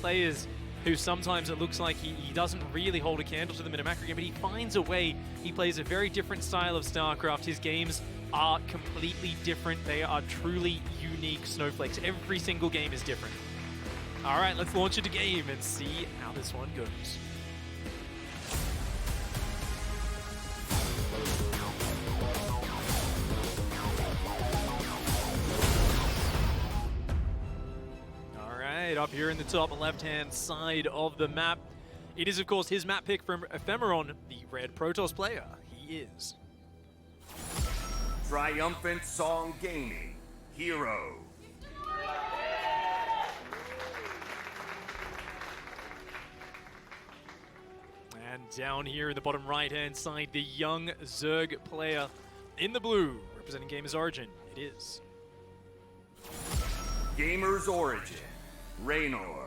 players who sometimes it looks like he doesn't really hold a candle to them in a macro game, but he finds a way. He plays a very different style of StarCraft. His games are completely different. They are truly unique snowflakes. Every single game is different. All right, let's launch into game and see how this one goes. Up here in the top left-hand side of the map, it is of course his map pick from Ephemeron, the red Protoss player. He is Triumphant Song Gaming, herO. And down here in the bottom right-hand side, the young Zerg player in the blue, representing Gamers Origin. It is Gamers Origin, Reynor.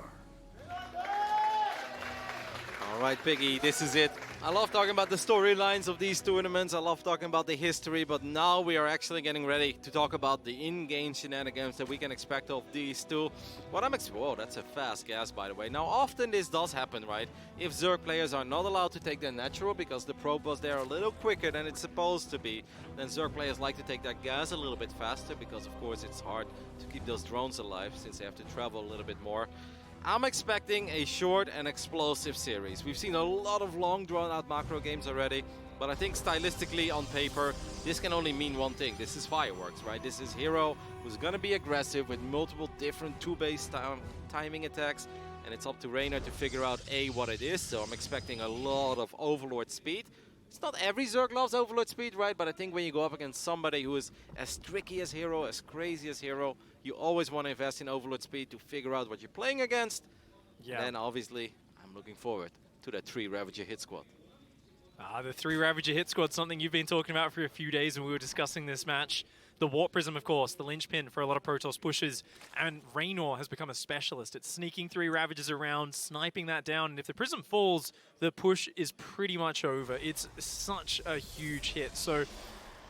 Alright, Piggy, this is it. I love talking about the storylines of these tournaments, I love talking about the history, but now we are actually getting ready to talk about the in-game shenanigans that we can expect of these two. Whoa, that's a fast gas, by the way. Now, often this does happen, right? If Zerg players are not allowed to take their natural because the probe was there a little quicker than it's supposed to be, then Zerg players like to take that gas a little bit faster because, of course, it's hard to keep those drones alive since they have to travel a little bit more. I'm expecting a short and explosive series. We've seen a lot of long drawn-out macro games already, but I think stylistically on paper, this can only mean one thing. This is fireworks, right? This is herO who's going to be aggressive with multiple different two-base timing attacks, and it's up to Reynor to figure out what it is, so I'm expecting a lot of Overlord speed. It's not every Zerg loves Overlord speed, right? But I think when you go up against somebody who is as tricky as herO, as crazy as herO, you always want to invest in Overlord speed to figure out what you're playing against. Yeah. And then, obviously, I'm looking forward to that 3 Ravager hit squad. The 3 Ravager hit squad, something you've been talking about for a few days when we were discussing this match. The Warp Prism, of course, the linchpin for a lot of Protoss pushes, and Reynor has become a specialist at sneaking 3 Ravagers around, sniping that down, and if the Prism falls, the push is pretty much over. It's such a huge hit, so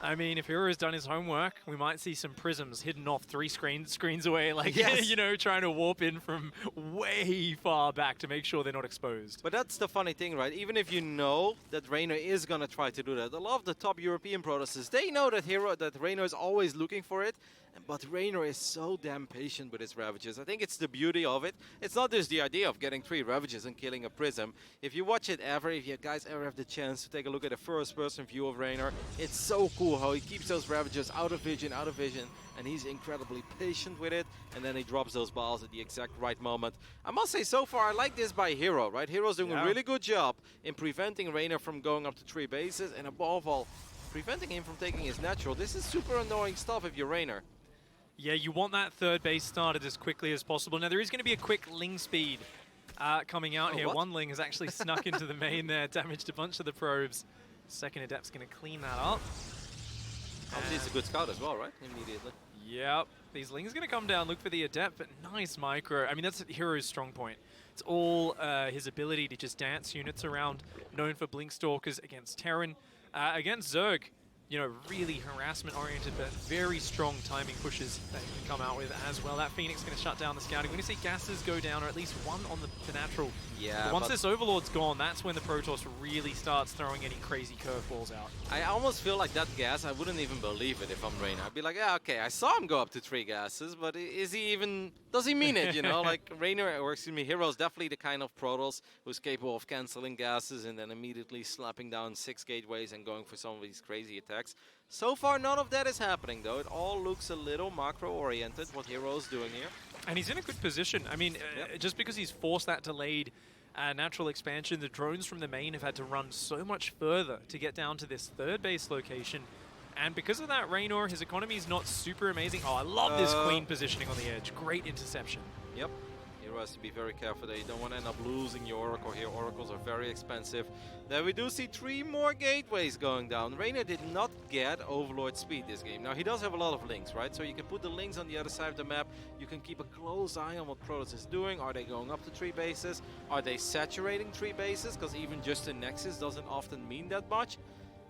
I mean, if herO has done his homework, we might see some Prisms hidden off 3 screens away, like, yes. You know, trying to warp in from way far back to make sure they're not exposed. But that's the funny thing, right? Even if you know that Reynor is going to try to do that, a lot of the top European Protosses, they know that Reynor is always looking for it, but Reynor is so damn patient with his Ravagers. I think it's the beauty of it. It's not just the idea of getting 3 Ravagers and killing a Prism. If you watch it ever, if you guys ever have the chance to take a look at a first-person view of Reynor, it's so cool how he keeps those Ravagers out of vision, and he's incredibly patient with it, and then he drops those balls at the exact right moment. I must say, so far, I like this by herO, right? herO's doing a really good job in preventing Reynor from going up to 3 bases, and above all, preventing him from taking his natural. This is super annoying stuff if you're Reynor. Yeah, you want that 3rd base started as quickly as possible. Now, there is going to be a quick Ling speed coming out here. What? One Ling has actually snuck into the main there, damaged a bunch of the probes. 2nd Adept's going to clean that up. Obviously, it's a good scout as well, right? Immediately. Yep. These Lings going to come down, look for the Adept, but nice micro. I mean, that's herO's strong point. It's all his ability to just dance units around, known for Blink Stalkers against Terran. Against Zerg, you know, really harassment-oriented, but very strong timing pushes that you can come out with as well. That Phoenix going to shut down the scouting. When you see gases go down, or at least one on the natural. Yeah, but once this Overlord's gone, that's when the Protoss really starts throwing any crazy curveballs out. I almost feel like that gas, I wouldn't even believe it if I'm Reynor. I'd be like, yeah, okay, I saw him go up to 3 gases, but is he even, does he mean it, you know? Like, Reynor, or excuse me, herO's definitely the kind of Protoss who's capable of canceling gases and then immediately slapping down 6 gateways and going for some of these crazy attacks. So far, none of that is happening, though. It all looks a little macro-oriented, what herO's doing here. And he's in a good position. I mean, just because he's forced that delayed natural expansion, the drones from the main have had to run so much further to get down to this 3rd base location. And because of that, Reynor, his economy is not super amazing. Oh, I love this Queen positioning on the edge. Great herO Yep. herO has to be very careful there. You don't want to end up losing your Oracle here. Oracles are very expensive. Then we do see 3 more gateways going down. Reynor did not get Overlord speed this game. Now, he does have a lot of links, right? So you can put the links on the other side of the map. You can keep a close eye on what Protoss is doing. Are they going up to 3 bases? Are they saturating 3 bases? Because even just a Nexus doesn't often mean that much.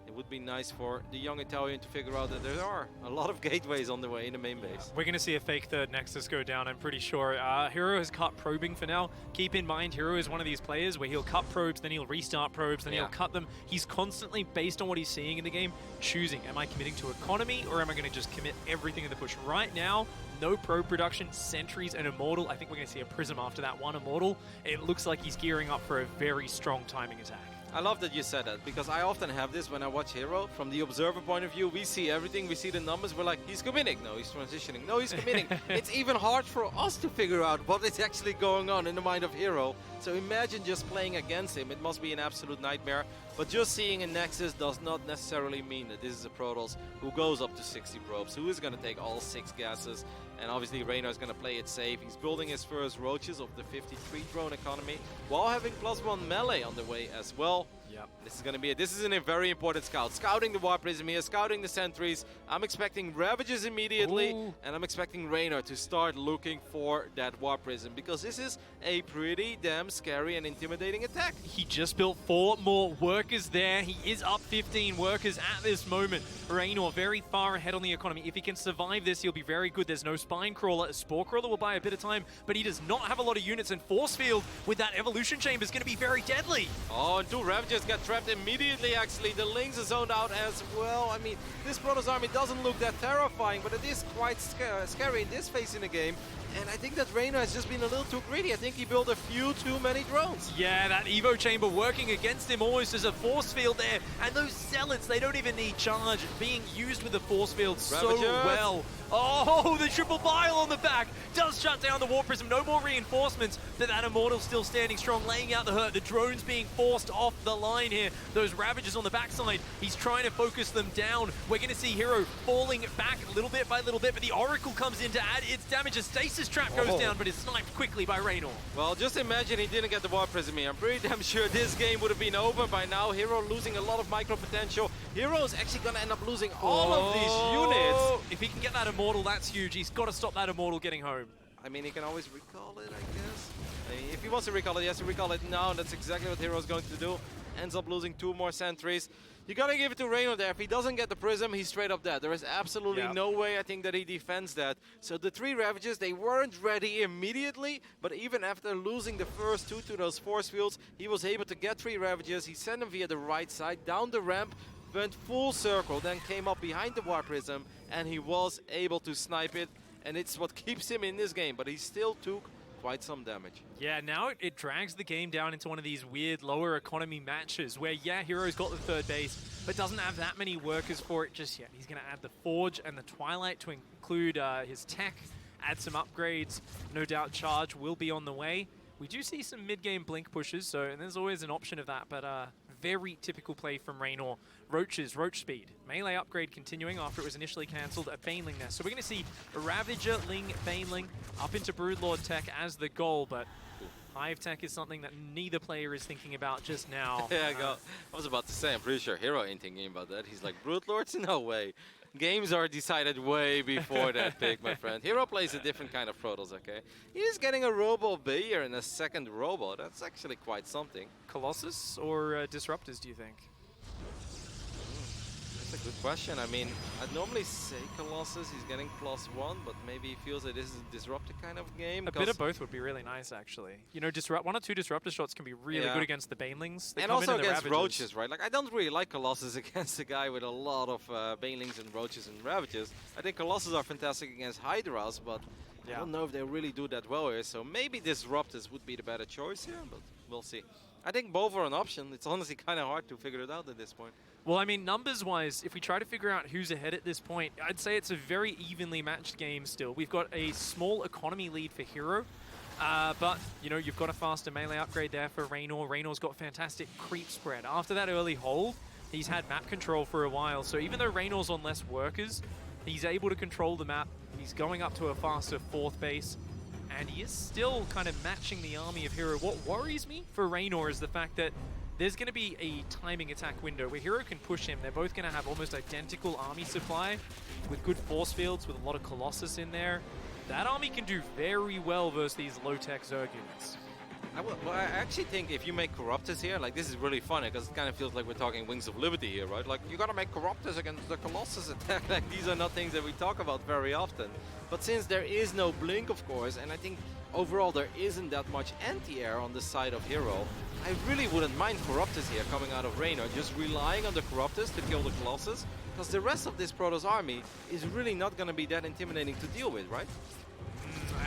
It would be nice for the young Italian to figure out that there are a lot of gateways on the way in the main base. We're going to see a fake third Nexus go down, I'm pretty sure. herO has cut probing for now. Keep in mind, herO is one of these players where he'll cut probes, then he'll restart probes, then he'll cut them. He's constantly, based on what he's seeing in the game, choosing, am I committing to economy or am I going to just commit everything in the push? Right now, no probe production, sentries, and Immortal. I think we're going to see a Prism after that one Immortal. It looks like he's gearing up for a very strong timing attack. I love that you said that, because I often have this when I watch herO. From the observer point of view, we see everything, we see the numbers, we're like, he's committing, no, he's transitioning, no, he's committing. It's even hard for us to figure out what is actually going on in the mind of herO. So imagine just playing against him, it must be an absolute nightmare. But just seeing a Nexus does not necessarily mean that this is a Protoss who goes up to 60 probes, who is going to take all 6 gases. And obviously Reynor is going to play it safe. He's building his first roaches of the 53 drone economy while having +1 melee on the way as well. Yep. This is going to be this is a very important scout. Scouting the Warp Prism here, scouting the sentries. I'm expecting Ravages immediately. Ooh. And I'm expecting Reynor to start looking for that Warp Prism, because this is a pretty damn scary and intimidating attack. He just built 4 more workers there. He is up 15 workers at this moment. Reynor very far ahead on the economy. If he can survive this, he'll be very good. There's no Spine Crawler. A Spore Crawler will buy a bit of time, but he does not have a lot of units, and Force Field with that Evolution Chamber is going to be very deadly. Oh, and 2 Ravagers got trapped immediately, actually. The Lynx is zoned out as well. I mean, this Protoss army doesn't look that terrifying, but it is quite scary in this phase in the game. And I think that Reynor has just been a little too greedy. I think he built a few too many drones. Yeah, that Evo Chamber working against him almost as a force field there. And those Zealots, they don't even need charge. Being used with the force field so well. Oh, the triple bile on the back does shut down the Warp Prism. No more reinforcements, but that Immortal still standing strong, laying out the hurt. The drones being forced off the line here. Those Ravagers on the backside, he's trying to focus them down. We're going to see herO falling back little bit by little bit, but the Oracle comes in to add its damage. A Stasis Trap goes down, but is sniped quickly by Reynor. Well, just imagine he didn't get the Warp Prism here. I'm pretty damn sure this game would have been over by now. herO losing a lot of micro potential. herO is actually going to end up losing all of these units. If he can get that Immortal, that's huge. He's got to stop that Immortal getting home. I mean, he can always recall it, I guess. I mean, if he wants to recall it, he has to recall it now, and that's exactly what herO's going to do. Ends up losing 2 more sentries. You gotta give it to Reynor there. If he doesn't get the Prism, he's straight up dead. There is absolutely no way, I think, that he defends that. So the 3 Ravages, they weren't ready immediately, but even after losing the first 2 to those force fields, he was able to get 3 Ravages. He sent them via the right side, down the ramp, went full circle, then came up behind the Warp Prism, and he was able to snipe it. And it's what keeps him in this game, but he still took quite some damage. Yeah, now it drags the game down into one of these weird lower economy matches where, yeah, herO's got the third base, but doesn't have that many workers for it just yet. He's going to add the Forge and the Twilight to include his tech, add some upgrades. No doubt charge will be on the way. We do see some mid-game blink pushes, so and there's always an option of that, but very typical play from Reynor. Roaches, Roach Speed. Melee upgrade continuing after it was initially cancelled. A Baneling there. So we're going to see Ravager, Ling, Baneling up into Broodlord tech as the goal, but Hive tech is something that neither player is thinking about just now. Yeah, I was about to say, I'm pretty sure herO ain't thinking about that. He's like, Broodlords? No way. Games are decided way before that pick, my friend. herO plays a different kind of Protoss, okay? He's getting a Robo Bayer and a second Robo. That's actually quite something. Colossus or Disruptors, do you think? That's a good question. I mean, I'd normally say Colossus, he's getting +1, but maybe he feels that this is a disruptive kind of game. A bit of both would be really nice, actually. You know, 1 or 2 Disruptor shots can be really good against the Banelings. And also against Roaches, right? Like, I don't really like Colossus against a guy with a lot of Banelings and Roaches and Ravages. I think Colossus are fantastic against Hydras, but I don't know if they really do that well here. So maybe Disruptors would be the better choice here, but we'll see. I think both are an option. It's honestly kind of hard to figure it out at this point. Well, I mean, numbers-wise, if we try to figure out who's ahead at this point, I'd say it's a very evenly matched game still. We've got a small economy lead for herO, but, you know, you've got a faster melee upgrade there for Reynor. Reynor's got fantastic creep spread. After that early hold, he's had map control for a while, so even though Reynor's on less workers, he's able to control the map. He's going up to a faster 4th base, and he is still kind of matching the army of herO. What worries me for Reynor is the fact that there's going to be a timing attack window where herO can push him. They're both going to have almost identical army supply with good force fields, with a lot of Colossus in there. That army can do very well versus these low-tech Zerg units. I actually think if you make Corruptors here, like, this is really funny because it kind of feels like we're talking Wings of Liberty here, right? Like, you gotta make Corruptors against the Colossus attack. Like, these are not things that we talk about very often. But since there is no Blink, of course, and I think overall there isn't that much anti-air on the side of herO, I really wouldn't mind Corruptors here coming out of Reynor, just relying on the Corruptors to kill the Colossus, because the rest of this Protoss army is really not gonna be that intimidating to deal with, right?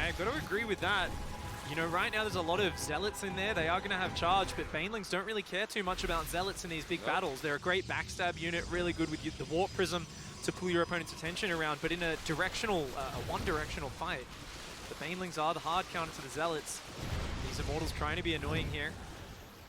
I've got to agree with that. You know, right now there's a lot of Zealots in there. They are going to have charge, but Banelings don't really care too much about Zealots in these big battles. They're a great backstab unit, really good with the Warp Prism to pull your opponent's attention around, but in a directional, one-directional fight, the Banelings are the hard counter to the Zealots. These Immortals trying to be annoying here.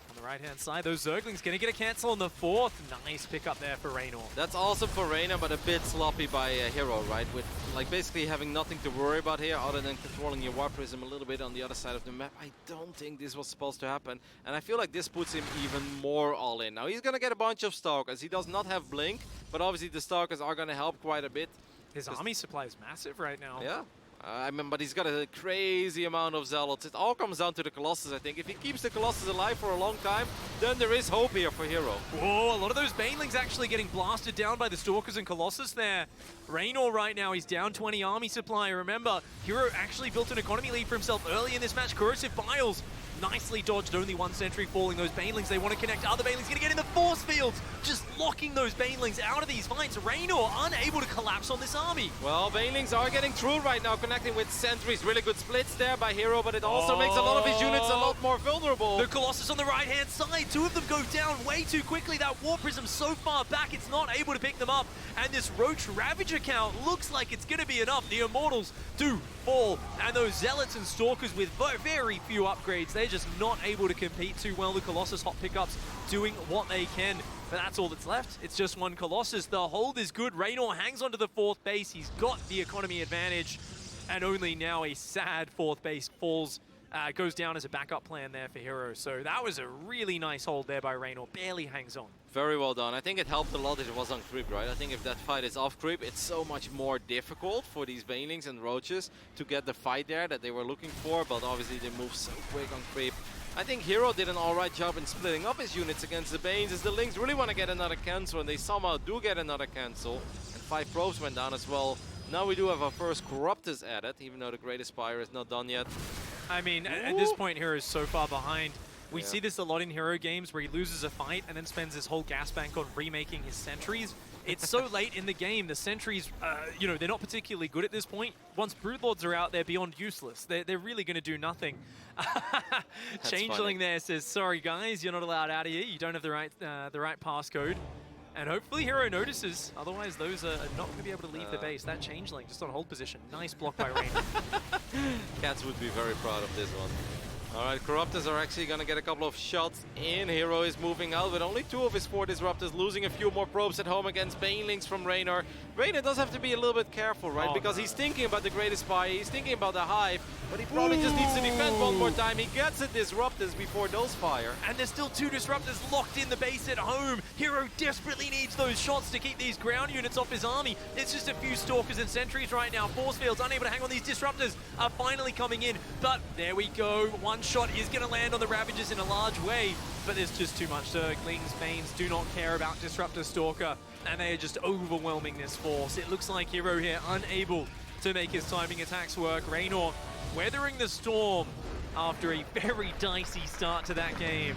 On the right-hand side, those Zerglings going to get a cancel on the 4th. Nice pick up there for Reynor. That's awesome for Reynor, but a bit sloppy by herO, right? With like basically having nothing to worry about here other than controlling your Warp Prism a little bit on the other side of the map. I don't think this was supposed to happen, and I feel like this puts him even more all in. Now he's gonna get a bunch of Stalkers. He does not have Blink, but obviously the Stalkers are gonna help quite a bit. His army supply is massive right now. Yeah. I mean, but he's got a crazy amount of Zealots. It all comes down to the Colossus, I think. If he keeps the Colossus alive for a long time, then there is hope here for herO. Whoa, a lot of those Banelings actually getting blasted down by the Stalkers and Colossus there. Reynor right now, he's down 20 army supply. Remember, herO actually built an economy lead for himself early in this match. Corrosive Biles nicely dodged, only one sentry falling. Those Banelings, they want to connect. Other Banelings going to get in the force fields, just locking those Banelings out of these fights. Reynor unable to collapse on this army. Well, Banelings are getting through right now, connecting with sentries. Really good splits there by herO, but it also makes a lot of his units a lot more vulnerable. The Colossus on the right-hand side, 2 of them go down way too quickly. That Warp Prism so far back, it's not able to pick them up. And this Roach Ravager count looks like it's going to be enough. The Immortals do fall, and those Zealots and Stalkers with very few upgrades, they're just not able to compete too well. The Colossus hot pickups doing what they can, but that's all that's left. It's just one Colossus. The hold is good. Reynor hangs onto the 4th base. He's got the economy advantage, and only now a sad 4th base falls. Goes down as a backup plan there for herO. So that was a really nice hold there by Reynor. Barely hangs on. Very well done. I think it helped a lot that it was on creep, right? I think if that fight is off creep, it's so much more difficult for these Banelings and Roaches to get the fight there that they were looking for, but obviously they move so quick on creep. I think herO did an alright job in splitting up his units against the Banes, as the Lynx really want to get another cancel, and they somehow do get another cancel. And 5 probes went down as well. Now we do have our first Corruptors added, even though the Great Aspire is not done yet. I mean, at this point, herO is so far behind. We see this a lot in herO games where he loses a fight and then spends his whole gas bank on remaking his sentries. It's so late in the game, the sentries, you know, they're not particularly good at this point. Once Broodlords are out, they're beyond useless. They're really going to do nothing. Changeling there says, sorry guys, you're not allowed out of here. You don't have the right passcode. And hopefully herO notices, otherwise those are not going to be able to leave the base. That Changeling just on hold position. Nice block by Reynor. Cats would be very proud of this one. Alright, Corruptors are actually going to get a couple of shots in. herO is moving out with only 2 of his 4 Disruptors, losing a few more probes at home against Banelings from Reynor. Reynor does have to be a little bit careful, right? Because he's thinking about the Great Aspire, he's thinking about the Hive, but he probably just needs to defend one more time. He gets the Disruptors before those fire. And there's still 2 Disruptors locked in the base at home. herO desperately needs those shots to keep these ground units off his army. It's just a few Stalkers and Sentries right now. Force fields unable to hang on. These Disruptors are finally coming in, but there we go. One shot is going to land on the Ravagers in a large way, but there's just too much. Zerglings, Banes do not care about Disruptor Stalker, and they are just overwhelming this force. It looks like herO here unable to make his timing attacks work. Reynor weathering the storm after a very dicey start to that game.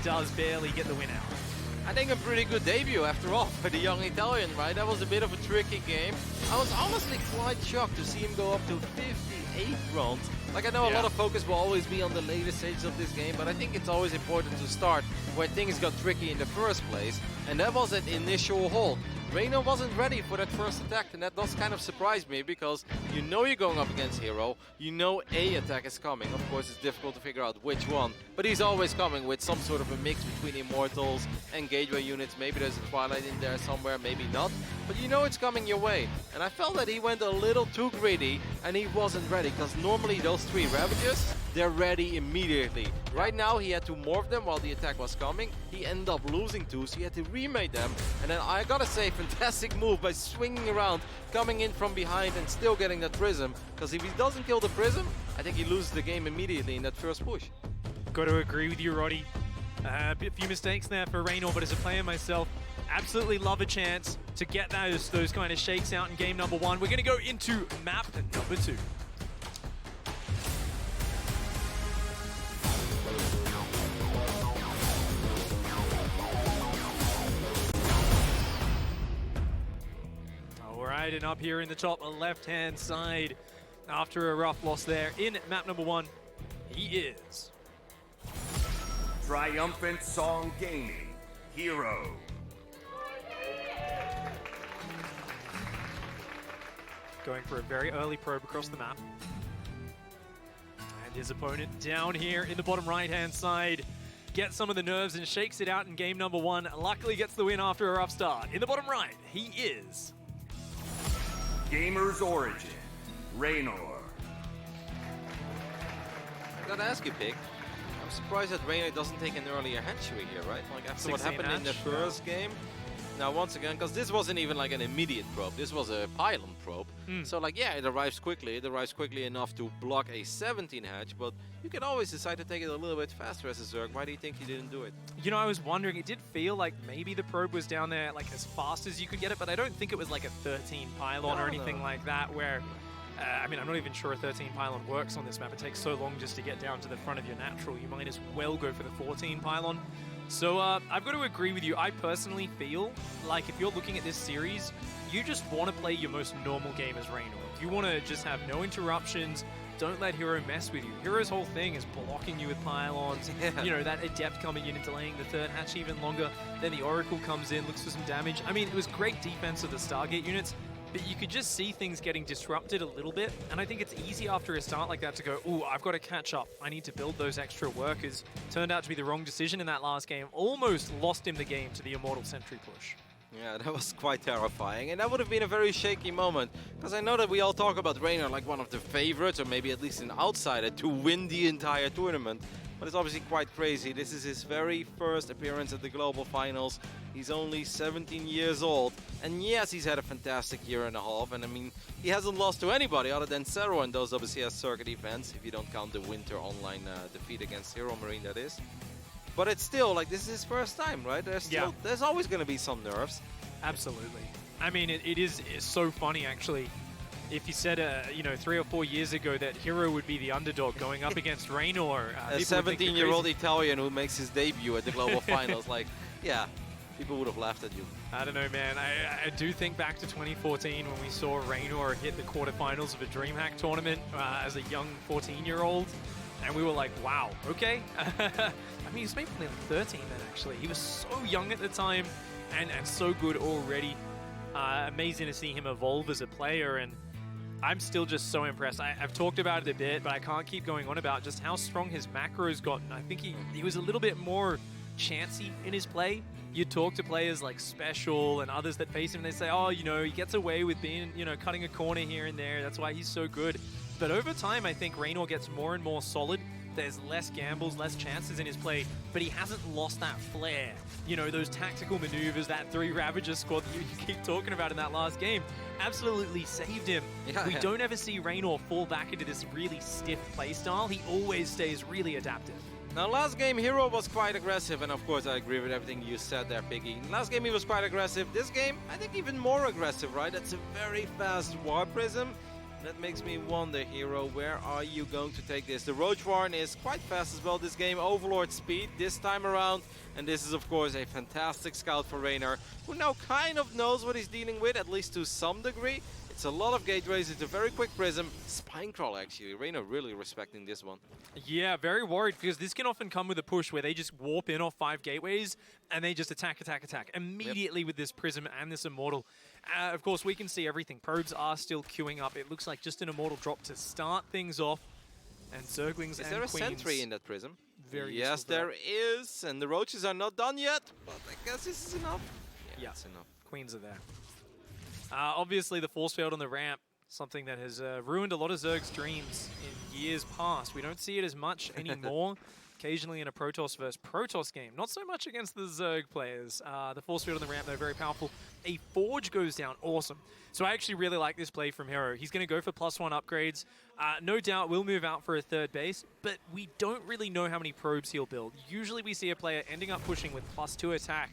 Does barely get the win out. I think a pretty good debut after all for the young Italian, right? That was a bit of a tricky game. I was honestly quite shocked to see him go up to 58 rounds. Like, I know a lot of focus will always be on the later stages of this game, but I think it's always important to start where things got tricky in the first place. And that was an initial hold. Reynor wasn't ready for that first attack, and that does kind of surprise me, because you know you're going up against herO, you know a attack is coming. Of course, it's difficult to figure out which one, but he's always coming with some sort of a mix between Immortals and Gateway units. Maybe there's a Twilight in there somewhere, maybe not, but you know it's coming your way. And I felt that he went a little too greedy, and he wasn't ready, because normally those 3 Ravagers, they're ready immediately. Right now, he had to morph them while the attack was coming. He ended up losing 2, so he had to remake them. And then I gotta say, fantastic move by swinging around, coming in from behind and still getting that Prism. Because if he doesn't kill the Prism, I think he loses the game immediately in that first push. got to agree with you, Roddy. A few mistakes there for Reynor, but as a player myself, absolutely love a chance to get those kind of shakes out in game number 1. We're going to go into map number 2. All right, and up here in the top left-hand side, after a rough loss there in map number 1, he is Triumphant Song Gaming, herO. Going for a very early probe across the map. And his opponent down here in the bottom right-hand side gets some of the nerves and shakes it out in game number 1. Luckily gets the win after a rough start. In the bottom right, he is Gamer's Origin, Reynor. I gotta ask you, Pig. I'm surprised that Reynor doesn't take an earlier hatchery here, right? Like after what 16 happened in the hatch, first game. Now, once again, because this wasn't even like an immediate probe, this was a pylon probe. So, like, yeah, it arrives quickly. It arrives quickly enough to block a 17 hatch, but you can always decide to take it a little bit faster as a Zerg. Why do you think you didn't do it? You know, I was wondering, it did feel like maybe the probe was down there like as fast as you could get it, but I don't think it was like a 13 pylon or anything like that where, I mean, I'm not even sure a 13 pylon works on this map. It takes so long just to get down to the front of your natural. You might as well go for the 14 pylon. So I've got to agree with you. I personally feel like if you're looking at this series, you just want to play your most normal game as Reynor. If you want to just have no interruptions, don't let herO mess with you. herO's whole thing is blocking you with pylons. You know, that Adept coming in and delaying the third hatch even longer. Then the Oracle comes in, looks for some damage. I mean, it was great defense of the Stargate units, but you could just see things getting disrupted a little bit. And I think it's easy after a start like that to go, ooh, I've got to catch up. I need to build those extra workers. Turned out to be the wrong decision in that last game. Almost lost him the game to the Immortal Sentry push. Yeah, that was quite terrifying, and that would have been a very shaky moment, because I know that we all talk about Reynor like one of the favorites, or maybe at least an outsider, to win the entire tournament. But it's obviously quite crazy. This is his very first appearance at the Global Finals. He's only 17 years old. And yes, he's had a fantastic year and a half. And I mean, he hasn't lost to anybody other than herO in those WCS circuit events, if you don't count the winter online defeat against herO Marine, that is. But it's still, like, this is his first time, right? There's always going to be some nerves. Absolutely. I mean, it's so funny, actually. If you said, you know, 3 or 4 years ago that herO would be the underdog going up against Reynor, a 17-year-old Italian who makes his debut at the Global Finals, like, yeah, people would have laughed at you. I don't know, man. I do think back to 2014 when we saw Reynor hit the quarterfinals of a DreamHack tournament as a young 14-year-old, and we were like, wow, okay. I mean, he was maybe only 13 then, actually. He was so young at the time and so good already. Amazing to see him evolve as a player, and I'm still just so impressed. I've talked about it a bit, but I can't keep going on about just how strong his macro's gotten. I think he was a little bit more chancy in his play. You talk to players like Special and others that face him, and they say, oh, you know, he gets away with being, you know, cutting a corner here and there. That's why he's so good. But over time, I think Reynor gets more and more solid. There's less gambles, less chances in his play, but he hasn't lost that flair. You know, those tactical maneuvers, that 3 Ravager squad that you keep talking about in that last game, absolutely saved him. We don't ever see Reynor fall back into this really stiff playstyle. He always stays really adaptive. Now, last game, herO was quite aggressive, and of course I agree with everything you said there, Piggy. Last game he was quite aggressive. This game, I think even more aggressive, right? That's a very fast War Prism. That makes me wonder, herO, where are you going to take this? The Roach Warren is quite fast as well this game, Overlord speed this time around. And this is, of course, a fantastic scout for Reynor, who now kind of knows what he's dealing with, at least to some degree. It's a lot of gateways, it's a very quick prism. Spinecrawl, actually. Reynor really respecting this one. Yeah, very worried, because this can often come with a push where they just warp in off 5 gateways and they just attack immediately with this prism and this Immortal. Of course, we can see everything. Probes are still queuing up. It looks like just an Immortal drop to start things off. And Zerglings and Queens. Is there a sentry in that prism? Very yes, there is. And the Roaches are not done yet, but I guess this is enough. Yeah, it's enough. Queens are there. Obviously, the force field on the ramp, something that has ruined a lot of Zerg's dreams in years past. We don't see it as much anymore. occasionally in a Protoss versus Protoss game. Not so much against the Zerg players. The force field on the ramp, though, very powerful. A Forge goes down. Awesome. So I actually really like this play from herO. He's going to go for +1 upgrades. No doubt will move out for a third base, but we don't really know how many probes he'll build. Usually we see a player ending up pushing with +2 attack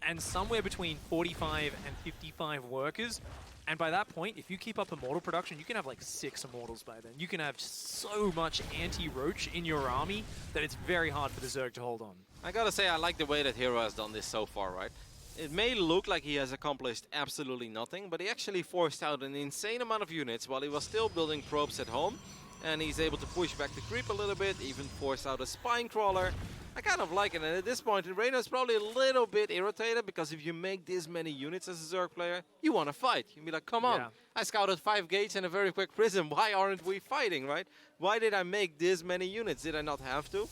and somewhere between 45 and 55 workers. And by that point, if you keep up Immortal production, you can have like 6 Immortals by then. You can have so much anti-roach in your army that it's very hard for the Zerg to hold on. I gotta say, I like the way that herO has done this so far, right? It may look like he has accomplished absolutely nothing, but he actually forced out an insane amount of units while he was still building probes at home. And he's able to push back the creep a little bit, even force out a spine crawler. I kind of like it, and at this point, Reynor is probably a little bit irritated, because if you make this many units as a Zerg player, you want to fight. You'll be like, come on, I scouted 5 gates and a very quick prism. Why aren't we fighting, right? Why did I make this many units? Did I not have to?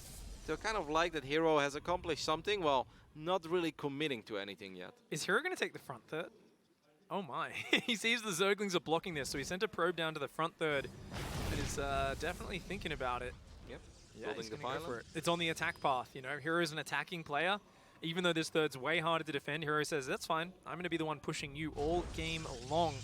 So I kind of like that herO has accomplished something, while not really committing to anything yet. Is herO going to take the front third? Oh my. He sees the Zerglings are blocking this, so he sent a probe down to the front third. And is definitely thinking about it. Yep. Yeah, Building the pylon. go for it. It's on the attack path, you know. herO is an attacking player. Even though this third's way harder to defend, herO says, that's fine. I'm going to be the one pushing you all game long.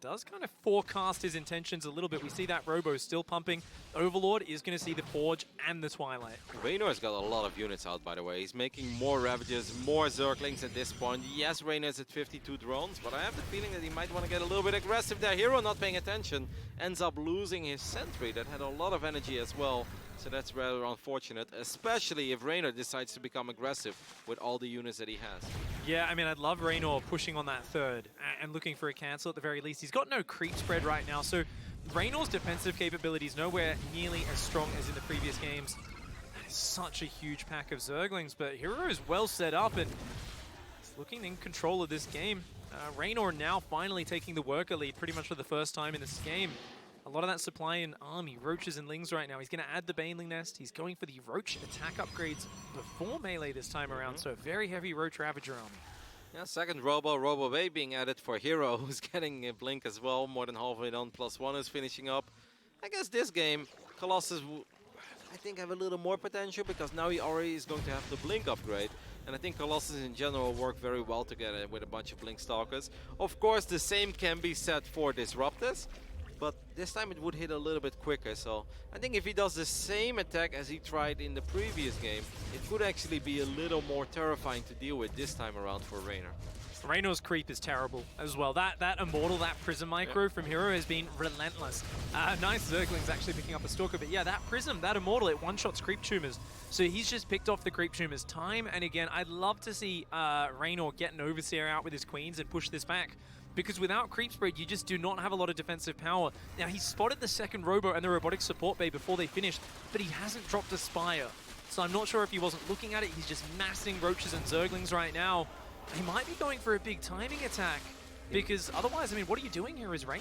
Does kind of forecast his intentions a little bit. We see that Robo still pumping. Overlord is going to see the Forge and the Twilight. Reynor's got a lot of units out, by the way. He's making more Ravages, more Zerglings at this point. Yes, Reynor's at 52 drones, but I have the feeling that he might want to get a little bit aggressive there. herO not paying attention, ends up losing his Sentry that had a lot of energy as well. So that's rather unfortunate, especially if Reynor decides to become aggressive with all the units that he has. Yeah, I mean, I'd love Reynor pushing on that third and looking for a cancel at the very least. He's got no creep spread right now, so Reynor's defensive capability is nowhere nearly as strong as in the previous games. That is such a huge pack of Zerglings, but herO is well set up and is looking in control of this game. Reynor now finally taking the worker lead pretty much for the first time in this game. A lot of that supply in army, Roaches and Lings right now. He's going to add the Baneling Nest. He's going for the Roach attack upgrades before melee this time around, so a very heavy Roach Ravager army. Yeah, second Robo Bay being added for herO, who's getting a blink as well. More than halfway done, +1 is finishing up. I guess this game, Colossus, I think, have a little more potential, because now he already is going to have the blink upgrade. And I think Colossus in general work very well together with a bunch of Blink Stalkers. Of course, the same can be said for Disruptors, but this time it would hit a little bit quicker. So I think if he does the same attack as he tried in the previous game, it could actually be a little more terrifying to deal with this time around for Reynor. Reynor's creep is terrible as well. That Immortal, that Prism Micro from herO has been relentless. Nice Zerglings actually picking up a Stalker, but yeah, that Prism, that Immortal, it one-shots Creep Tumors. So he's just picked off the Creep Tumors time and again. I'd love to see Reynor get an Overseer out with his Queens and push this back, because without Creep Spread, you just do not have a lot of defensive power. Now, he spotted the second Robo and the Robotic Support Bay before they finished, but he hasn't dropped a Spire. So I'm not sure if he wasn't looking at it. He's just massing Roaches and Zerglings right now. He might be going for a big timing attack, because otherwise, I mean, what are you doing here as Reynor?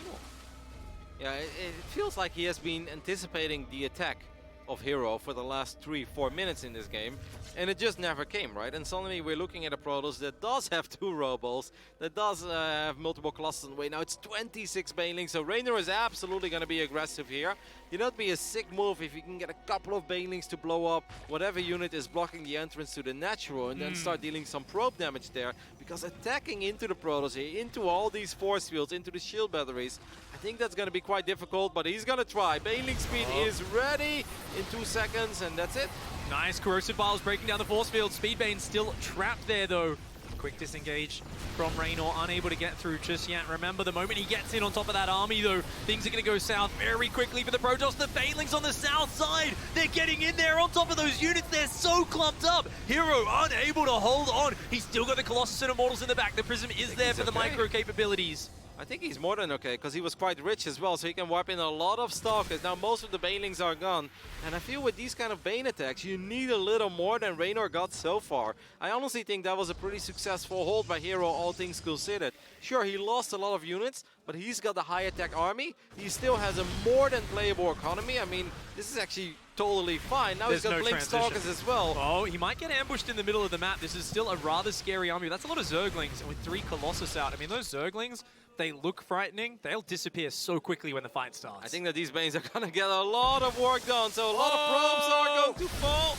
Yeah, it feels like he has been anticipating the attack of herO for the last 3-4 minutes in this game, and it just never came, right? And suddenly we're looking at a Protoss that does have 2 Robos, that does have multiple Colossus on the way. Now it's 26 Banelings, so Reynor is absolutely going to be aggressive here. You know, it'd be a sick move if you can get a couple of Banelings to blow up whatever unit is blocking the entrance to the natural, and then start dealing some probe damage there, because attacking into the Protoss here, into all these force fields, into the shield batteries, I think that's going to be quite difficult, but he's going to try. Baneling speed is ready in 2 seconds, and that's it. Nice, Corrosive Vials breaking down the force field. Speedbane still trapped there though. Quick disengage from Reynor, unable to get through just yet. Remember, the moment he gets in on top of that army though, things are going to go south very quickly for the Protoss. The Banelings on the south side, they're getting in there on top of those units. They're so clumped up. herO unable to hold on. He's still got the Colossus and Immortals in the back. The Prism is there for the micro capabilities. I think he's more than okay, because he was quite rich as well, so he can wipe in a lot of Stalkers. Now most of the Banelings are gone, and I feel with these kind of Bane attacks, you need a little more than Reynor got so far. I honestly think that was a pretty successful hold by herO, all things considered. Sure, he lost a lot of units, but he's got the high attack army. He still has a more than playable economy. I mean, this is actually totally fine. Now he's got Blink Stalkers as well. Oh, he might get ambushed in the middle of the map. This is still a rather scary army. That's a lot of Zerglings, and with 3 Colossus out. I mean, those Zerglings they look frightening, they'll disappear so quickly when the fight starts. I think that these Banes are going to get a lot of work done, so a lot of probes are going to fall.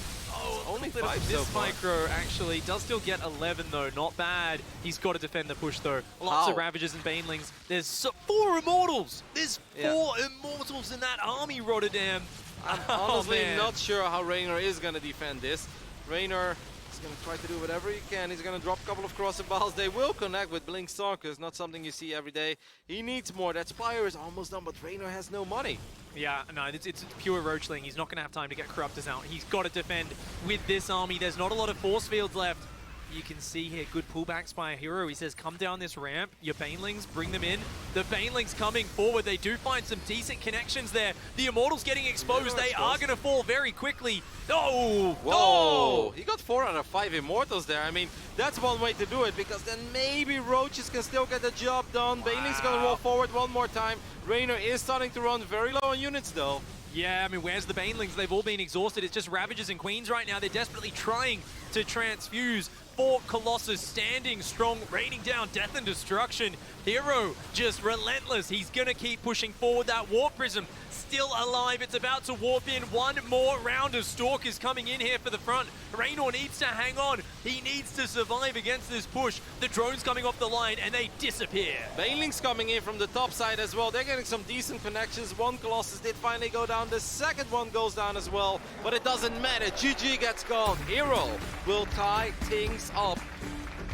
Only 5 so This far. micro actually does still get 11 though, not bad. He's got to defend the push though. Lots of Ravagers and Banelings. There's 4 Immortals! There's 4 Immortals in that army, Rotterdam. I'm honestly not sure how Reynor is going to defend this. Reynor is going to try to do whatever he can. He's going to drop a couple of crossing balls. They will connect with Blink Stalkers, not something you see every day. He needs more. That Spire is almost done, but Reynor has no money. Yeah, no, it's pure Roachling. He's not going to have time to get Corruptors out. He's got to defend with this army. There's not a lot of force fields left. You can see here, good pullbacks by a herO. He says, come down this ramp. Your Banelings, bring them in. The Banelings coming forward. They do find some decent connections there. The Immortals getting exposed. They are going to fall very quickly. Oh! Whoa! Oh! He got 4 out of 5 Immortals there. I mean, that's one way to do it, because then maybe Roaches can still get the job done. Wow. Banelings going to roll forward one more time. Reynor is starting to run very low on units, though. Yeah, I mean, where's the Banelings? They've all been exhausted. It's just Ravagers and Queens right now. They're desperately trying to transfuse. 4 Colossus standing strong, raining down death and destruction. herO just relentless. He's going to keep pushing forward. That Warp Prism still alive. It's about to warp in. One more round of Stalkers coming in here for the front. Reynor needs to hang on. He needs to survive against this push. The drones coming off the line and they disappear. Banelings coming in from the top side as well. They're getting some decent connections. One Colossus did finally go down. The second one goes down as well. But it doesn't matter. GG gets gone. herO will tie things up.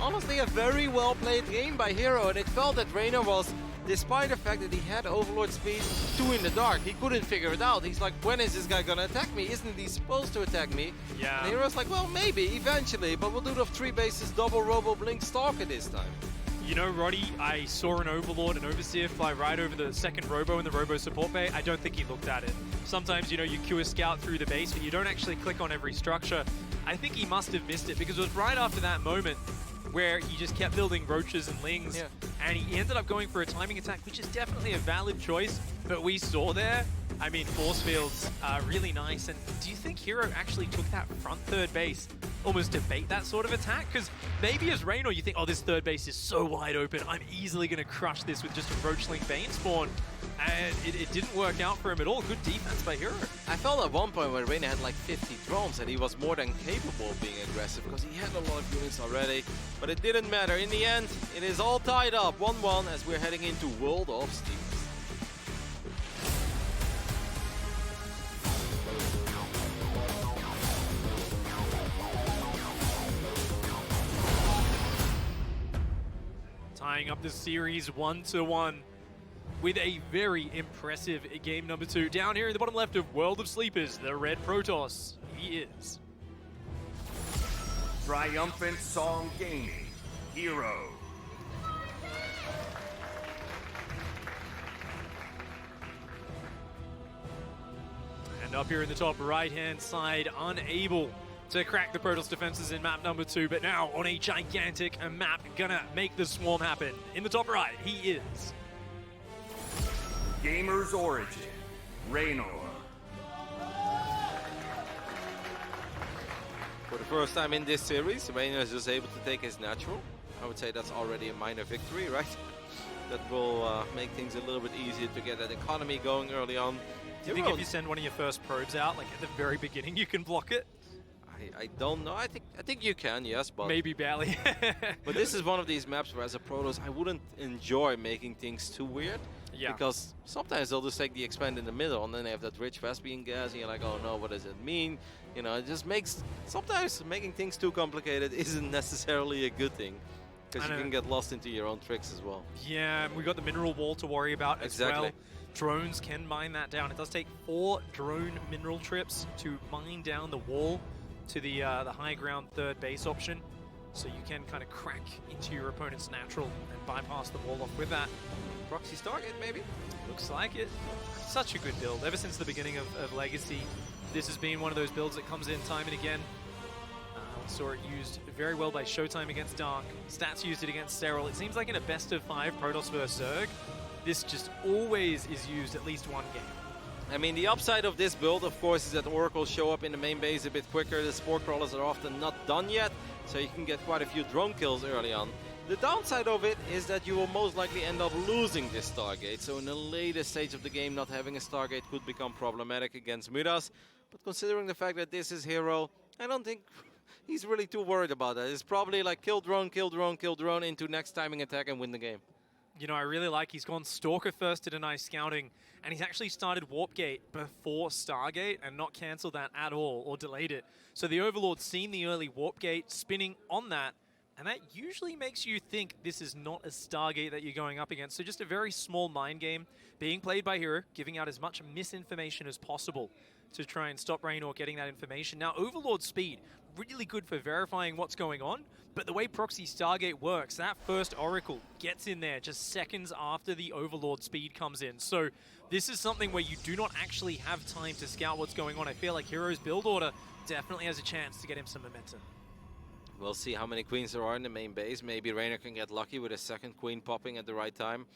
Honestly, a very well played game by herO, and it felt that Reynor was, despite the fact that he had Overlord speed, too in the dark. He couldn't figure it out. He's like, when is this guy gonna attack me? Isn't he supposed to attack me? Yeah. And herO's like, well, maybe, eventually, but we'll do the 3 bases double Robo Blink Stalker this time. You know, Roddy, I saw an Overlord and Overseer fly right over the second Robo in the Robo support bay. I don't think he looked at it. Sometimes, you know, you queue a scout through the base, but you don't actually click on every structure. I think he must have missed it, because it was right after that moment where he just kept building Roaches and Lings, and he ended up going for a timing attack, which is definitely a valid choice, but we saw there, I mean, force fields are really nice. And do you think herO actually took that front third base almost to bait that sort of attack? Because maybe as Reynor, you think, oh, this third base is so wide open, I'm easily going to crush this with just a Roachling Bane spawn. And it didn't work out for him at all. Good defense by herO. I felt at one point when Reynor had like 50 drones and he was more than capable of being aggressive, because he had a lot of units already. But it didn't matter. In the end, it is all tied up 1-1 as we're heading into World of Steam. Tying up the series 1-1 with a very impressive game number 2. Down here in the bottom left of World of Sleepers, the Red Protoss. He is Triumphant Song Gaming, herO. And up here in the top right-hand side, unable to crack the Protoss defenses in map number 2, but now on a gigantic map, gonna make the swarm happen. In the top right, he is Gamer's Origin, Reynor. For the first time in this series, Reynor is just able to take his natural. I would say that's already a minor victory, right? That will make things a little bit easier to get that economy going early on. Do you think if you send one of your first probes out, like at the very beginning, you can block it? I don't know. I think you can, yes, but maybe barely. But this is one of these maps where, as a Protoss, I wouldn't enjoy making things too weird. Yeah. Because sometimes they'll just take the expand in the middle, and then they have that rich Vespian gas, and you're like, oh no, what does it mean? You know, it just makes, sometimes making things too complicated isn't necessarily a good thing, because you can get lost into your own tricks as well. Yeah, we got the mineral wall to worry about as well. Drones can mine that down. It does take 4 drone mineral trips to mine down the wall to the high ground third base option. So you can kind of crack into your opponent's natural and bypass the wall off with that. Proxy Stargate, maybe? Looks like it. Such a good build. Ever since the beginning of Legacy, this has been one of those builds that comes in time and again. Saw it used very well by Showtime against Dark. Stats used it against Sterile. It seems like in a best of 5 Protoss vs Zerg, this just always is used at least one game. I mean, the upside of this build, of course, is that Oracles show up in the main base a bit quicker. The Spore Crawlers are often not done yet, so you can get quite a few drone kills early on. The downside of it is that you will most likely end up losing this Stargate. So in the later stage of the game, not having a Stargate could become problematic against Midas. But considering the fact that this is herO, I don't think he's really too worried about that. It's probably like kill drone, kill drone, kill drone into next timing attack and win the game. You know, I really like he's gone Stalker first to deny scouting, and he's actually started Warp Gate before Stargate and not cancelled that at all or delayed it. So the Overlord's seen the early Warp Gate spinning on that, and that usually makes you think this is not a Stargate that you're going up against. So just a very small mind game being played by herO, giving out as much misinformation as possible to try and stop Reynor getting that information. Now, Overlord speed, really good for verifying what's going on, but the way Proxy Stargate works, that first Oracle gets in there just seconds after the Overlord speed comes in. So this is something where you do not actually have time to scout what's going on. I feel like herO's build order definitely has a chance to get him some momentum. We'll see how many queens there are in the main base. Maybe Reynor can get lucky with a second queen popping at the right time.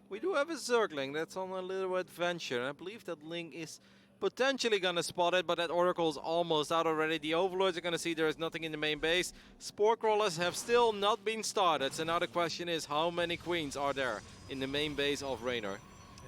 We do have a Zergling that's on a little adventure, and I believe that Ling is potentially gonna spot it, but that Oracle's almost out already. The Overlords are gonna see there is nothing in the main base. Spore Crawlers have still not been started, so now the question is how many queens are there in the main base of Reynor?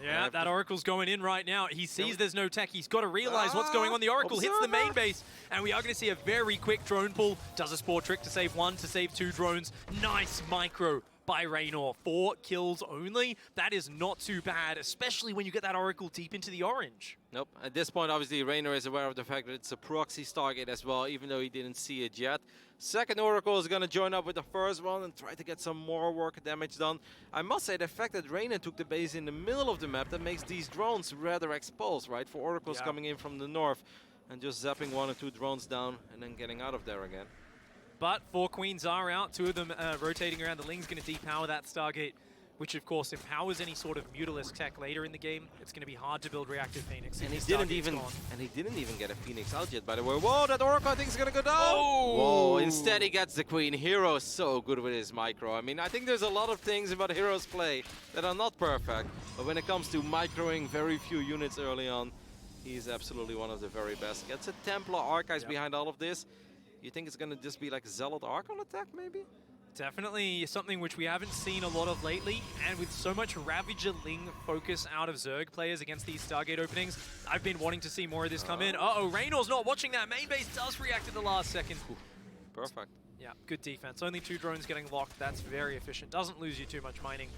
Yeah, that Oracle's going in right now. He sees there's no tech. He's got to realize what's going on. The Oracle hits the main base, and we are going to see a very quick drone pull. Does a Spore trick to save one, to save two drones. Nice micro by Reynor. 4 kills only. That is not too bad, especially when you get that Oracle deep into the orange. Nope. At this point, obviously, Reynor is aware of the fact that it's a proxy Stargate as well, even though he didn't see it yet. Second Oracle is going to join up with the first one and try to get some more work damage done. I must say, the fact that Reynor took the base in the middle of the map, that makes these drones rather exposed, right? For Oracles coming in from the north and just zapping 1 or 2 drones down and then getting out of there again. But 4 queens are out, 2 of them rotating around. The Ling's going to depower that Stargate, which of course empowers any sort of Mutalisk tech later in the game. It's going to be hard to build reactive Phoenix. And he didn't even get a Phoenix out yet, by the way. Whoa, that Oracle I think is going to go down. Oh! Whoa, instead he gets the Queen. herO is so good with his micro. I mean, I think there's a lot of things about herO's play that are not perfect, but when it comes to microing very few units early on, he's absolutely one of the very best. Gets a Templar Archives behind all of this. You think it's going to just be like a Zealot Archon attack, maybe? Definitely something which we haven't seen a lot of lately, and with so much Ravager Ling focus out of Zerg players against these Stargate openings, I've been wanting to see more of this come in. Uh-oh, Reynor's not watching that. Main base does react at the last second. Perfect. Yeah, good defense. Only 2 drones getting locked. That's very efficient. Doesn't lose you too much mining.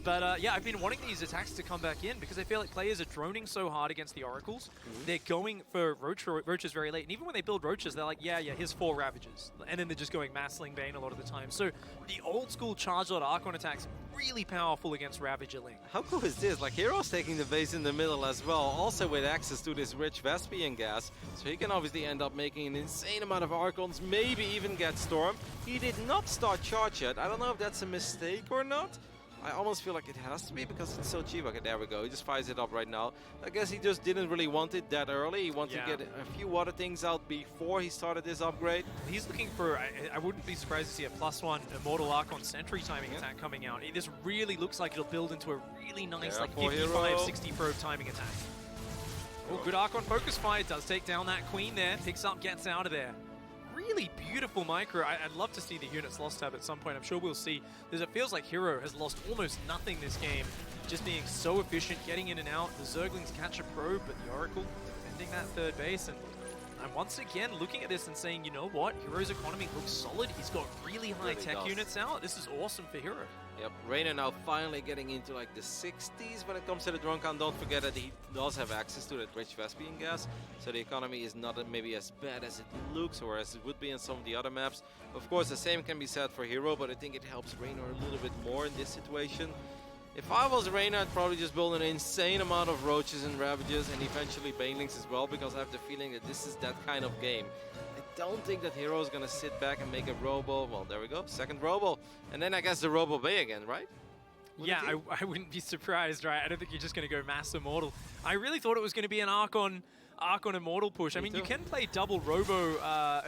But yeah, I've been wanting these attacks to come back in because I feel like players are droning so hard against the Oracles. They're going for Roaches very late. And even when they build Roaches, they're like, yeah, here's 4 Ravagers. And then they're just going Mass Ling Bane a lot of the time. So the old school Charge Lord Archon attacks really powerful against Ravager Ling. How cool is this? Like, herO's taking the base in the middle as well, also with access to this rich Vespian gas. So he can obviously end up making an insane amount of Archons, maybe even get Storm. He did not start Charge yet. I don't know if that's a mistake or not. I almost feel like it has to be because it's so cheap. Okay, there we go. He just fires it up right now. I guess he just didn't really want it that early. He wanted to get a few other things out before he started this upgrade. He's looking for, I wouldn't be surprised to see a +1 Immortal Archon Sentry timing attack coming out. This really looks like it'll build into a really nice like 55, 60 probe timing attack. Oh, good Archon focus fire. Does take down that Queen there. Picks up, gets out of there. Really beautiful micro. I'd love to see the units lost tab at some point. I'm sure we'll see. It feels like herO has lost almost nothing this game. Just being so efficient, getting in and out. The Zerglings catch a probe, but the Oracle defending that third base. And once again, looking at this and saying, you know what? herO's economy looks solid. He's got really high tech units out. This is awesome for herO. Yep, Reynor now finally getting into like the 60s when it comes to the drone count. Don't forget that he does have access to that rich Vespian gas, so the economy is not maybe as bad as it looks or as it would be in some of the other maps. Of course, the same can be said for herO, but I think it helps Reynor a little bit more in this situation. If I was Reynor, I'd probably just build an insane amount of Roaches and Ravages and eventually Banelings as well, because I have the feeling that this is that kind of game. I don't think that herO is going to sit back and make a Robo. Well, there we go. Second Robo. And then I guess the Robo Bay again, right? Yeah, I wouldn't be surprised, right? I don't think you're just going to go Mass Immortal. I really thought it was going to be an Archon Immortal push. I mean, you can play double Robo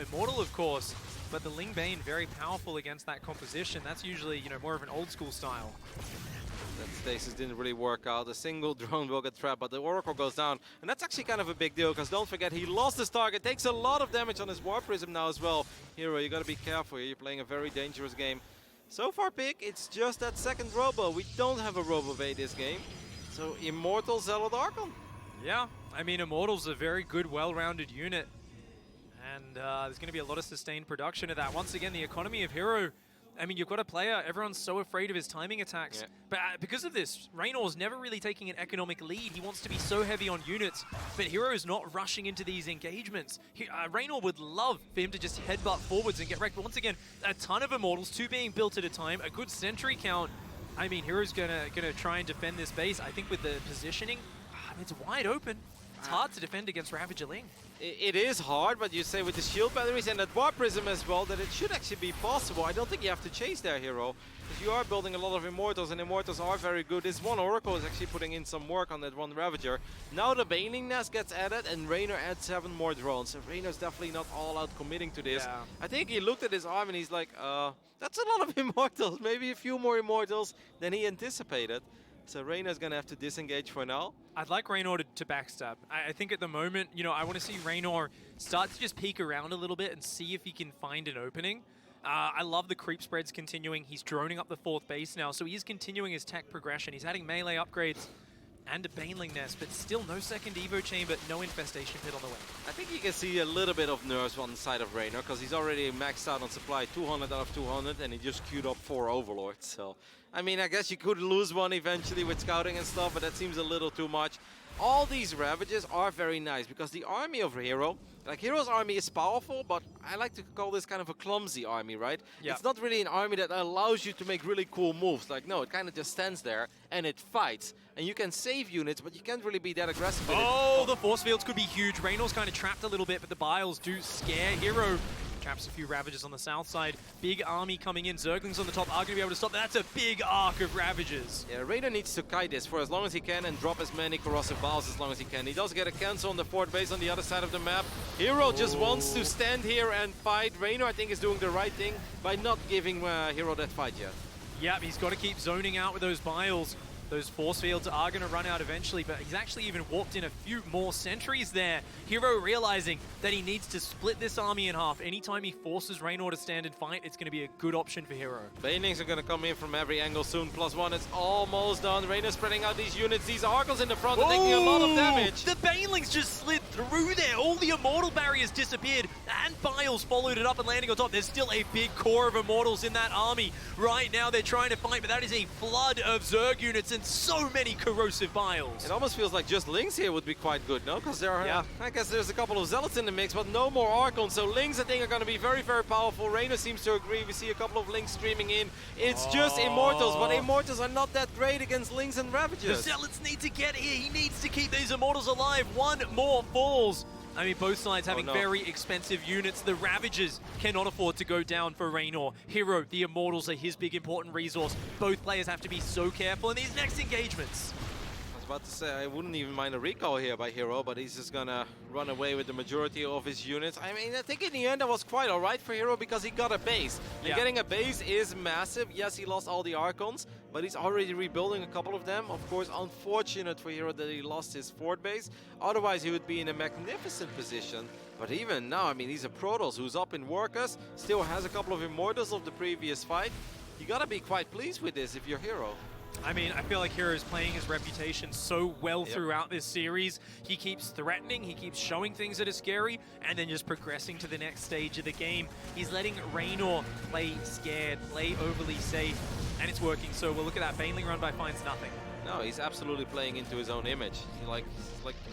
Immortal, of course, but the Ling Bane very powerful against that composition. That's usually, you know, more of an old school style. That stasis didn't really work out. A single drone will get trapped, but the Oracle goes down. And that's actually kind of a big deal, because don't forget, he lost his target. Takes a lot of damage on his War Prism now as well. herO, you got to be careful here. You're playing a very dangerous game. So far, Pick, it's just that second Robo. We don't have a Robo Bay this game. So Immortal, Zealot, Archon. Yeah, I mean, Immortal's a very good, well-rounded unit. And there's going to be a lot of sustained production of that. Once again, the economy of herO. I mean, you've got a player, everyone's so afraid of his timing attacks. Yeah. But because of this, Reynor's never really taking an economic lead. He wants to be so heavy on units, but herO's not rushing into these engagements. Reynor would love for him to just headbutt forwards and get wrecked. But once again, a ton of Immortals, 2 being built at a time, a good sentry count. I mean, herO's gonna try and defend this base. I think with the positioning, it's wide open. It's hard to defend against Ravager Ling. It is hard, but you say with the shield batteries and that Warp Prism as well, that it should actually be possible. I don't think you have to chase there, herO, because you are building a lot of Immortals, and Immortals are very good. This one Oracle is actually putting in some work on that one Ravager. Now the Baneling Nest gets added, and Reynor adds 7 more drones. So Reynor's definitely not all out committing to this. Yeah. I think he looked at his arm and he's like, that's a lot of Immortals. Maybe a few more Immortals than he anticipated. So Reynor's gonna have to disengage for now. I'd like Reynor to backstab. I think at the moment, you know, I want to see Reynor start to just peek around a little bit and see if he can find an opening. I love the creep spreads continuing. He's droning up the 4th base now, so he is continuing his tech progression. He's adding melee upgrades and a Baneling Nest, but still no second Evo Chamber, no Infestation Pit on the way. I think you can see a little bit of nerves on the side of Reynor, because he's already maxed out on supply, 200 out of 200, and he just queued up 4 Overlords. So, I mean, I guess you could lose one eventually with scouting and stuff, but that seems a little too much. All these Ravages are very nice, because the army of herO, like herO's army is powerful, but I like to call this kind of a clumsy army, right? Yep. It's not really an army that allows you to make really cool moves. Like, no, it kind of just stands there and it fights. And you can save units, but you can't really be that aggressive with it. Oh, the force fields could be huge. Reynor's kind of trapped a little bit, but the Biles do scare herO. Traps a few Ravagers on the south side. Big army coming in. Zerglings on the top are going to be able to stop. That's a big arc of Ravagers. Yeah, Reynor needs to kite this for as long as he can and drop as many corrosive balls as long as he can. He does get a cancel on the 4th base on the other side of the map. herO just wants to stand here and fight. Reynor, I think, is doing the right thing by not giving herO that fight yet. Yep, he's got to keep zoning out with those Biles. Those force fields are going to run out eventually, but he's actually even walked in a few more sentries there. herO realizing that he needs to split this army in half. Anytime he forces Reynor to stand and fight, it's going to be a good option for herO. Banelings are going to come in from every angle soon. +1, it's almost done. Reynor spreading out these units. These Archons in the front are taking a lot of damage. The Banelings just slid through there. All the Immortal barriers disappeared, and Biles followed it up and landing on top. There's still a big core of Immortals in that army. Right now, they're trying to fight, but that is a flood of Zerg units and so many corrosive Biles. It almost feels like just Lings here would be quite good, no? Because there are, I guess there's a couple of Zealots in the mix, but no more Archons. So Lings, I think, are going to be very, very powerful. Reynor seems to agree. We see a couple of Lings streaming in. It's just Immortals, but Immortals are not that great against Lings and Ravagers. The Zealots need to get here. He needs to keep these Immortals alive. One more falls. I mean, both sides having very expensive units. The Ravagers cannot afford to go down for Reynor. herO, the Immortals are his big important resource. Both players have to be so careful in these next engagements. I was about to say, I wouldn't even mind a recall here by herO, but he's just gonna run away with the majority of his units. I mean, I think in the end that was quite alright for herO because he got a base. And getting a base is massive. Yes, he lost all the Archons, but he's already rebuilding a couple of them. Of course, unfortunate for herO that he lost his 4th base. Otherwise, he would be in a magnificent position. But even now, I mean, he's a Protoss who's up in Workers, still has a couple of Immortals of the previous fight. You gotta be quite pleased with this if you're herO. I mean, I feel like herO is playing his reputation so well throughout this series. He keeps threatening, he keeps showing things that are scary, and then just progressing to the next stage of the game. He's letting Reynor play scared, play overly safe, and it's working so well. Look at that, Baneling run by finds nothing. No, he's absolutely playing into his own image. He's like,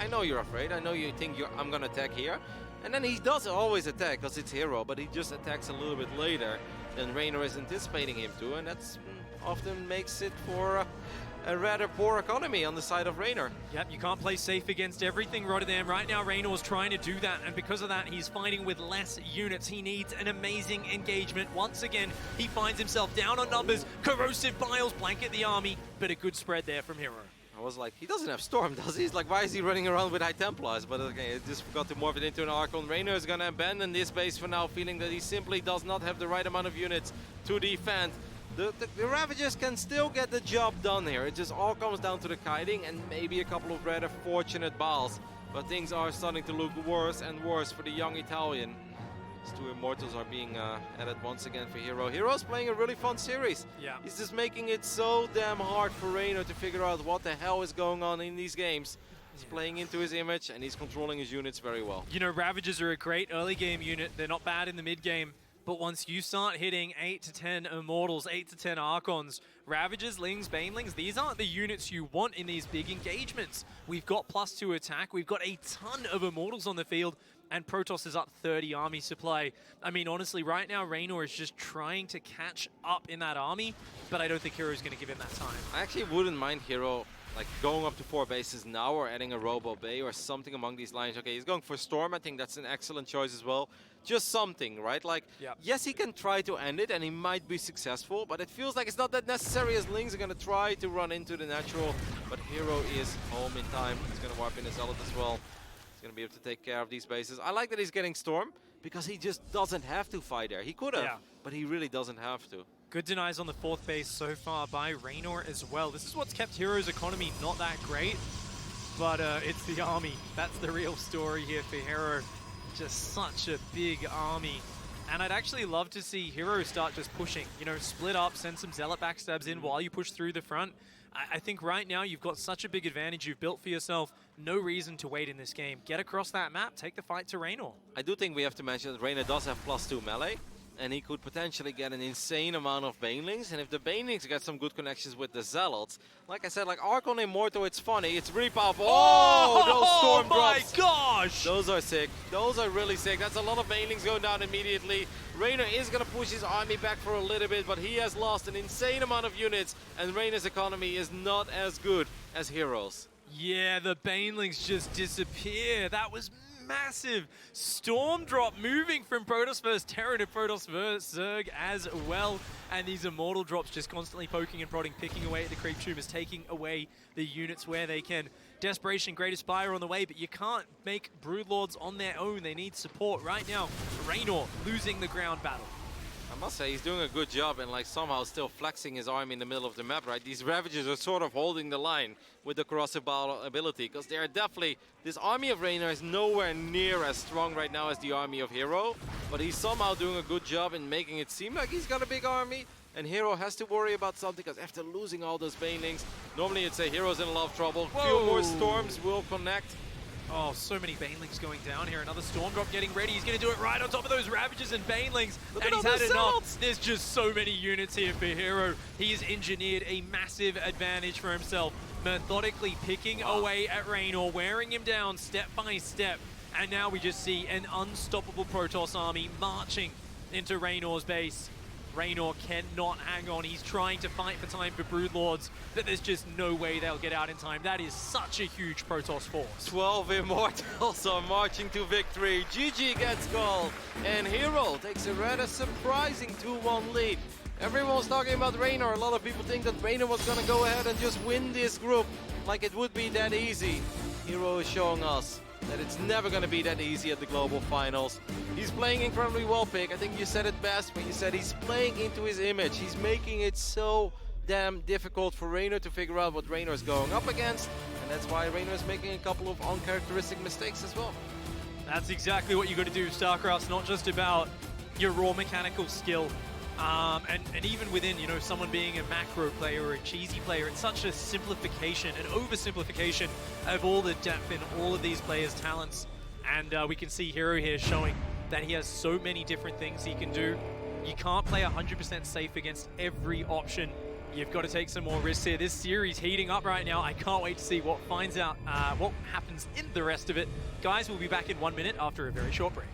I know you're afraid, I know you think I'm gonna attack here. And then he does always attack because it's herO, but he just attacks a little bit later than Reynor is anticipating him to, and that's often makes it for a rather poor economy on the side of Reynor. Yep, you can't play safe against everything, Rotterdam. Right now, Reynor's trying to do that, and because of that, he's fighting with less units. He needs an amazing engagement. Once again, he finds himself down on numbers. Corrosive Biles blanket the army, but a good spread there from herO. I was like, he doesn't have Storm, does he? He's like, why is he running around with High Templars? But okay, I just forgot to morph it into an Archon. Reynor is going to abandon this base for now, feeling that he simply does not have the right amount of units to defend. The Ravagers can still get the job done here. It just all comes down to the kiting and maybe a couple of rather fortunate balls. But things are starting to look worse and worse for the young Italian. These two Immortals are being added once again for herO. herO's playing a really fun series. Yeah. He's just making it so damn hard for Reynor to figure out what the hell is going on in these games. He's playing into his image and he's controlling his units very well. You know, Ravagers are a great early game unit. They're not bad in the mid game. But once you start hitting 8 to 10 Immortals, 8 to 10 Archons, Ravagers, Lings, Banelings, these aren't the units you want in these big engagements. We've got +2 attack, we've got a ton of Immortals on the field, and Protoss is up 30 army supply. I mean, honestly, right now, Reynor is just trying to catch up in that army, but I don't think herO's going to give him that time. I actually wouldn't mind herO like going up to 4 bases now or adding a Robo Bay or something among these lines. Okay, he's going for Storm. I think that's an excellent choice as well. Just something, right? Like, yes, he can try to end it and he might be successful, but it feels like it's not that necessary as Lings are going to try to run into the natural. But herO is home in time. He's going to warp in his Zealot as well. He's going to be able to take care of these bases. I like that he's getting Storm because he just doesn't have to fight there. He could have, but he really doesn't have to. Good denies on the 4th base so far by Reynor as well. This is what's kept herO's economy not that great, but it's the army. That's the real story here for herO. Just such a big army. And I'd actually love to see herO start just pushing. You know, split up, send some Zealot backstabs in while you push through the front. I think right now you've got such a big advantage you've built for yourself. No reason to wait in this game. Get across that map, take the fight to Reynor. I do think we have to mention that Reynor does have +2 melee. And he could potentially get an insane amount of Banelings. And if the Banelings get some good connections with the Zealots, like I said, like Archon Immortal, it's funny, it's really powerful. Oh, those Storm drops. Oh my gosh! Those are sick. Those are really sick. That's a lot of Banelings going down immediately. Reynor is going to push his army back for a little bit, but he has lost an insane amount of units. And Reynor's economy is not as good as herO's. Yeah, the Banelings just disappear. That was massive. Storm drop moving from Protoss versus Terran to Protoss versus Zerg as well. And these Immortal drops just constantly poking and prodding, picking away at the Creep Tumors, taking away the units where they can. Desperation, Great Aspire on the way, but you can't make Broodlords on their own. They need support right now. Reynor losing the ground battle. I must say, he's doing a good job and like somehow still flexing his army in the middle of the map, right? These Ravagers are sort of holding the line with the corrosive ball ability because they are definitely, this army of Reynor is nowhere near as strong right now as the army of herO, but he's somehow doing a good job in making it seem like he's got a big army, and herO has to worry about something because after losing all those Banelings, normally you'd say herO's in a lot of trouble. Few more Storms will connect. Oh, so many Banelings going down here. Another Storm drop getting ready. He's going to do it right on top of those Ravagers and Banelings. Look and at he's all had those enough. Zealots. There's just so many units here for herO. He has engineered a massive advantage for himself. Methodically picking away at Reynor, wearing him down step by step. And now we just see an unstoppable Protoss army marching into Reynor's base. Reynor cannot hang on. He's trying to fight for time for Broodlords, but there's just no way they'll get out in time. That is such a huge Protoss force. 12 Immortals are marching to victory. GG gets called, and herO takes a rather surprising 2-1 lead. Everyone's talking about Reynor. A lot of people think that Reynor was going to go ahead and just win this group like it would be that easy. herO is showing us that it's never going to be that easy at the global finals. He's playing incredibly well, Pick. I think you said it best when you said he's playing into his image. He's making it so damn difficult for Reynor to figure out what Reynor is going up against, and that's why Reynor is making a couple of uncharacteristic mistakes as well. That's exactly what you got to do. StarCraft's not just about your raw mechanical skill. And even within, you know, someone being a macro player or a cheesy player, it's such a simplification, an oversimplification of all the depth in all of these players' talents. And we can see herO here showing that he has so many different things he can do. You can't play 100% safe against every option. You've got to take some more risks here. This series heating up right now. I can't wait to see what happens in the rest of it. Guys, we'll be back in 1 minute after a very short break.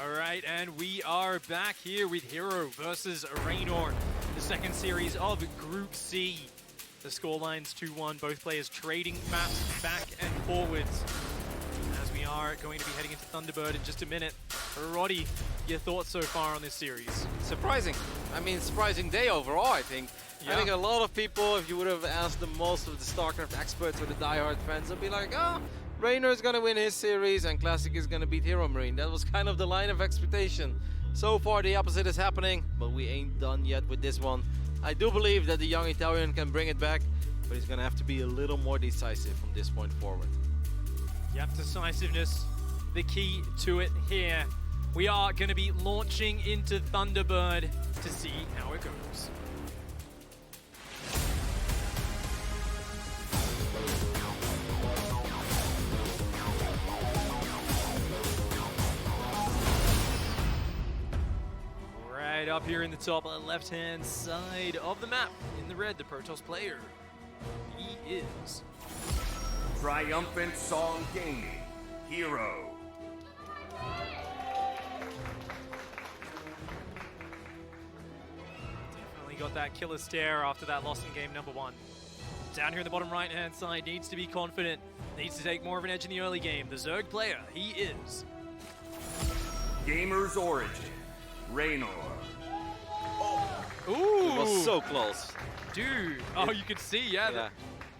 All right, and we are back here with herO versus Reynor, the second series of Group C. The scoreline's 2-1, both players trading maps back and forwards. As we are going to be heading into Thunderbird in just a minute. Roddy, your thoughts so far on this series? Surprising. I mean, surprising day overall, I think. Yeah. I think a lot of people, if you would have asked the most of the Starcraft experts or the diehard fans, they'll be like, oh, Reynor is going to win his series and Classic is going to beat herO Marine. That was kind of the line of expectation. So far, the opposite is happening, but we ain't done yet with this one. I do believe that the young Italian can bring it back, but he's going to have to be a little more decisive from this point forward. Yep, decisiveness, the key to it here. We are going to be launching into Thunderbird to see how it goes. Right up here in the top left-hand side of the map, in the red, the Protoss player. He is Triumphant Song Gaming, herO. Definitely got that killer stare after that loss in game number 1. Down here in the bottom right-hand side, needs to be confident, needs to take more of an edge in the early game. The Zerg player, he is Gamer's Origin, Reynor. Ooh! It was so close. Dude! Oh, you could see, yeah.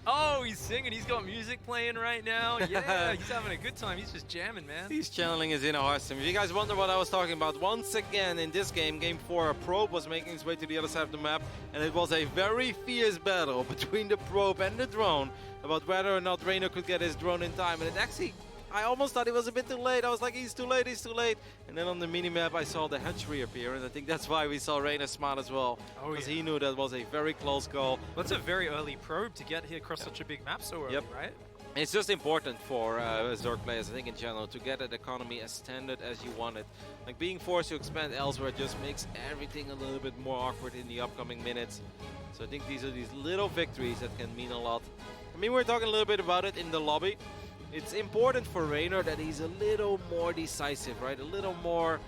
Oh, he's singing. He's got music playing right now. Yeah, he's having a good time. He's just jamming, man. He's channeling his inner Hearthstone. If you guys wonder what I was talking about, once again in this game, Game 4, a probe was making his way to the other side of the map, and it was a very fierce battle between the probe and the drone about whether or not Reynor could get his drone in time. And it actually, I almost thought it was a bit too late. I was like, he's too late, he's too late. And then on the minimap, I saw the hatchery appear, and I think that's why we saw Reynor smile as well. Oh, because yeah. he knew that was a very close call. That's a very early probe to get here across such a big map so early, right? It's just important for Zerg players, I think, in general, to get an economy as standard as you want it. Like, being forced to expand elsewhere just makes everything a little bit more awkward in the upcoming minutes. So I think these are these little victories that can mean a lot. I mean, we're talking a little bit about it in the lobby. It's important for Reynor that he's a little more decisive, right? A little more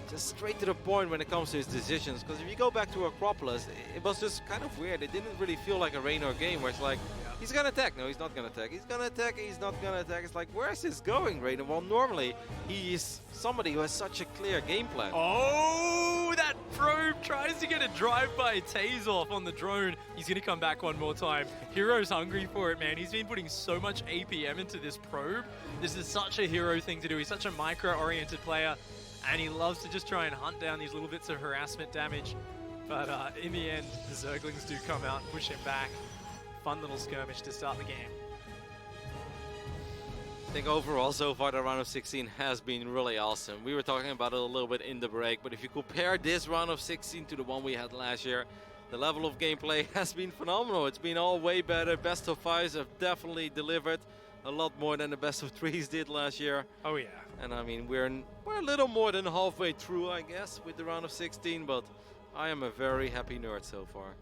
just straight to the point when it comes to his decisions. Because if you go back to Acropolis, it was just kind of weird. It didn't really feel like a Reynor game where it's like, he's gonna attack. No, he's not gonna attack. He's gonna attack. He's not gonna attack. It's like, where's this going, Reynor? Well, normally He is somebody who has such a clear game plan. Oh, that probe tries to get a drive-by tase off on the drone. He's going to come back one more time. herO's hungry for it, man. He's been putting so much APM into this probe. This is such a herO thing to do. He's such a micro-oriented player, and he loves to just try and hunt down these little bits of harassment damage. But in the end, the Zerglings do come out and push him back. Fun little skirmish to start the game. I think overall so far the round of 16 has been really awesome. We were talking about it a little bit in the break, but if you compare this round of 16 to the one we had last year, the level of gameplay has been phenomenal. It's been all way better. Best of 5s have definitely delivered a lot more than the best of 3s did last year. Oh yeah. And I mean, we're a little more than halfway through, I guess, with the round of 16, but I am a very happy nerd so far.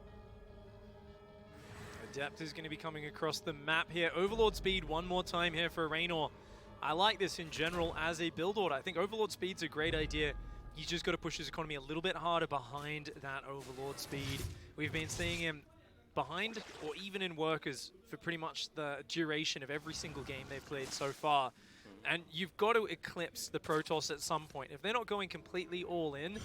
Adept is going to be coming across the map here. Overlord speed one more time here for Reynor. I like this in general as a build order. I think Overlord speed's a great idea. He's just got to push his economy a little bit harder behind that Overlord speed. We've been seeing him behind or even in workers for pretty much the duration of every single game they've played so far. And you've got to eclipse the Protoss at some point. If they're not going completely all in,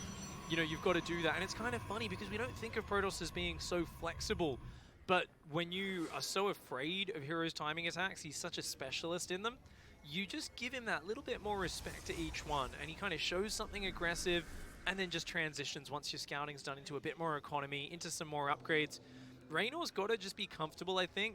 you know, you've got to do that. And it's kind of funny because we don't think of Protoss as being so flexible. But when you are so afraid of herO's timing attacks, he's such a specialist in them, you just give him that little bit more respect to each one, and he kind of shows something aggressive and then just transitions once your scouting's done into a bit more economy, into some more upgrades. Reynor's got to just be comfortable, I think,